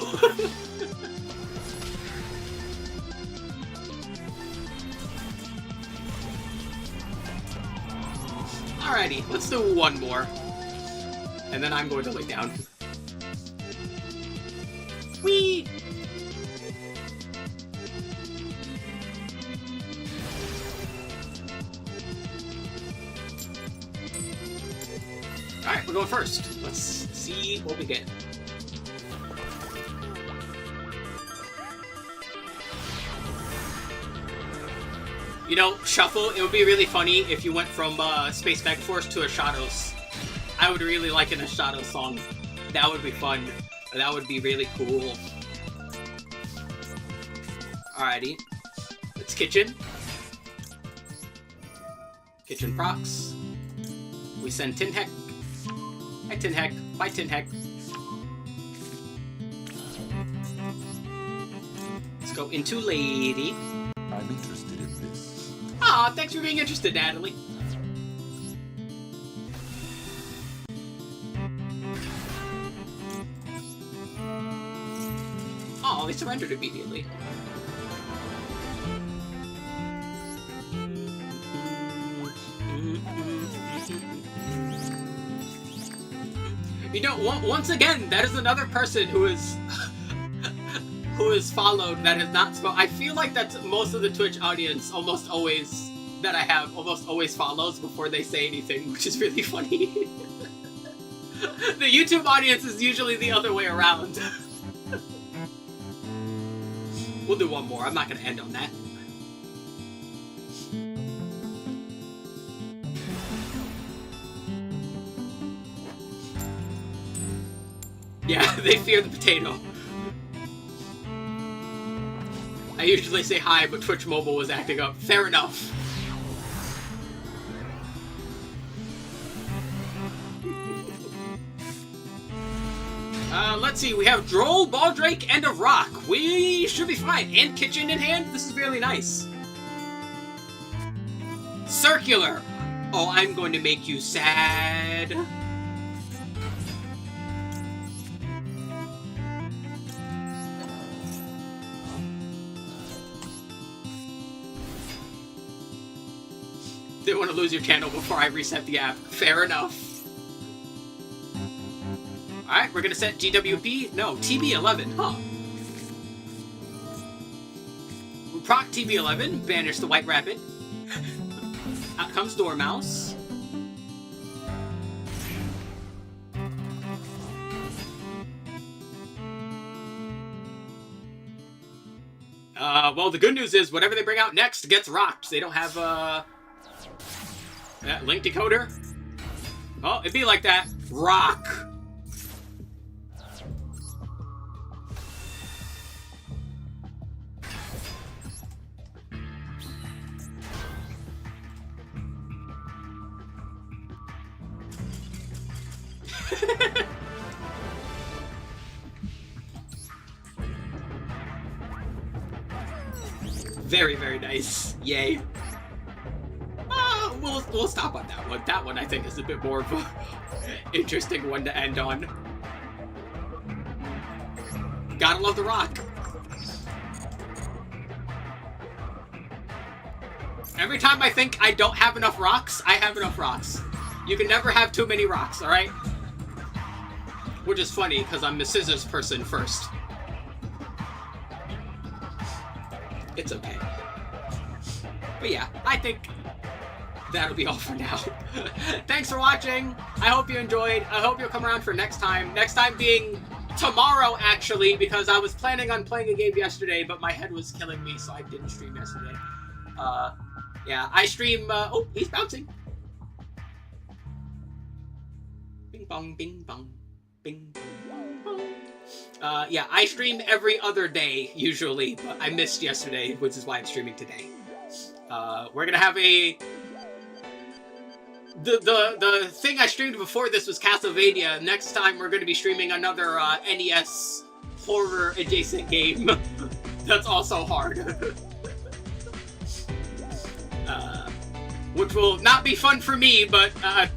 [SPEAKER 1] Alrighty, let's do one more. And then I'm going to lay down. Whee! Alright, we're going first. Let's see what we get. You know, Shuffle, it would be really funny if you went from Space Mech Force to a Shadows. I would really like an Shadows song. That would be fun. That would be really cool. Alrighty. It's Kitchen. Kitchen procs. We send Tin Heck. Hi Tin Heck. Bye Tin Heck. Let's go into Lady.
[SPEAKER 2] I'm interested in this.
[SPEAKER 1] Aw, thanks for being interested, Natalie. Oh, they surrendered immediately. You know, once again, that is another person who is who is followed that is not spoken. I feel like that's most of the Twitch audience almost always that I have almost always follows before they say anything, which is really funny. The YouTube audience is usually the other way around. We'll do one more. I'm not going to end on that. Yeah, they fear the potato. I usually say hi, but Twitch Mobile was acting up. Fair enough. Let's see, we have Droll, Baldrake, and a Rock. We should be fine. And Kitchen in hand. This is really nice. Circular. Oh, I'm going to make you sad. Didn't want to lose your channel before I reset the app. Fair enough. Alright, we're gonna set GWP. No, TB11, huh? Proc TB11, banish the White Rabbit. Out comes Dormouse. Well, the good news is whatever they bring out next gets rocked. They don't have, that link decoder. Oh, it'd be like that. Rock. Very, very nice. Yay. We'll stop on that one. That one I think is a bit more of an interesting one to end on. Gotta love the rock. Every time I think I don't have enough rocks, I have enough rocks. You can never have too many rocks, alright? Which is funny, because I'm the scissors person first. It's okay. But yeah, I think that'll be all for now. Thanks for watching. I hope you enjoyed. I hope you'll come around for next time. Next time being tomorrow, actually, because I was planning on playing a game yesterday, but my head was killing me, so I didn't stream yesterday. Yeah, I stream, oh, he's bouncing. Bing bong, bing bong, bing bong, bong. Yeah, I stream every other day, usually, but I missed yesterday, which is why I'm streaming today. We're gonna have a... The thing I streamed before this was Castlevania. Next time we're gonna be streaming another, NES horror-adjacent game. That's also hard. Which will not be fun for me, but, I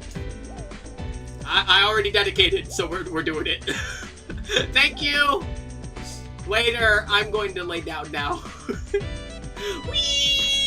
[SPEAKER 1] already dedicated, so we're doing it. Thank you! Later, I'm going to lay down now. Whee!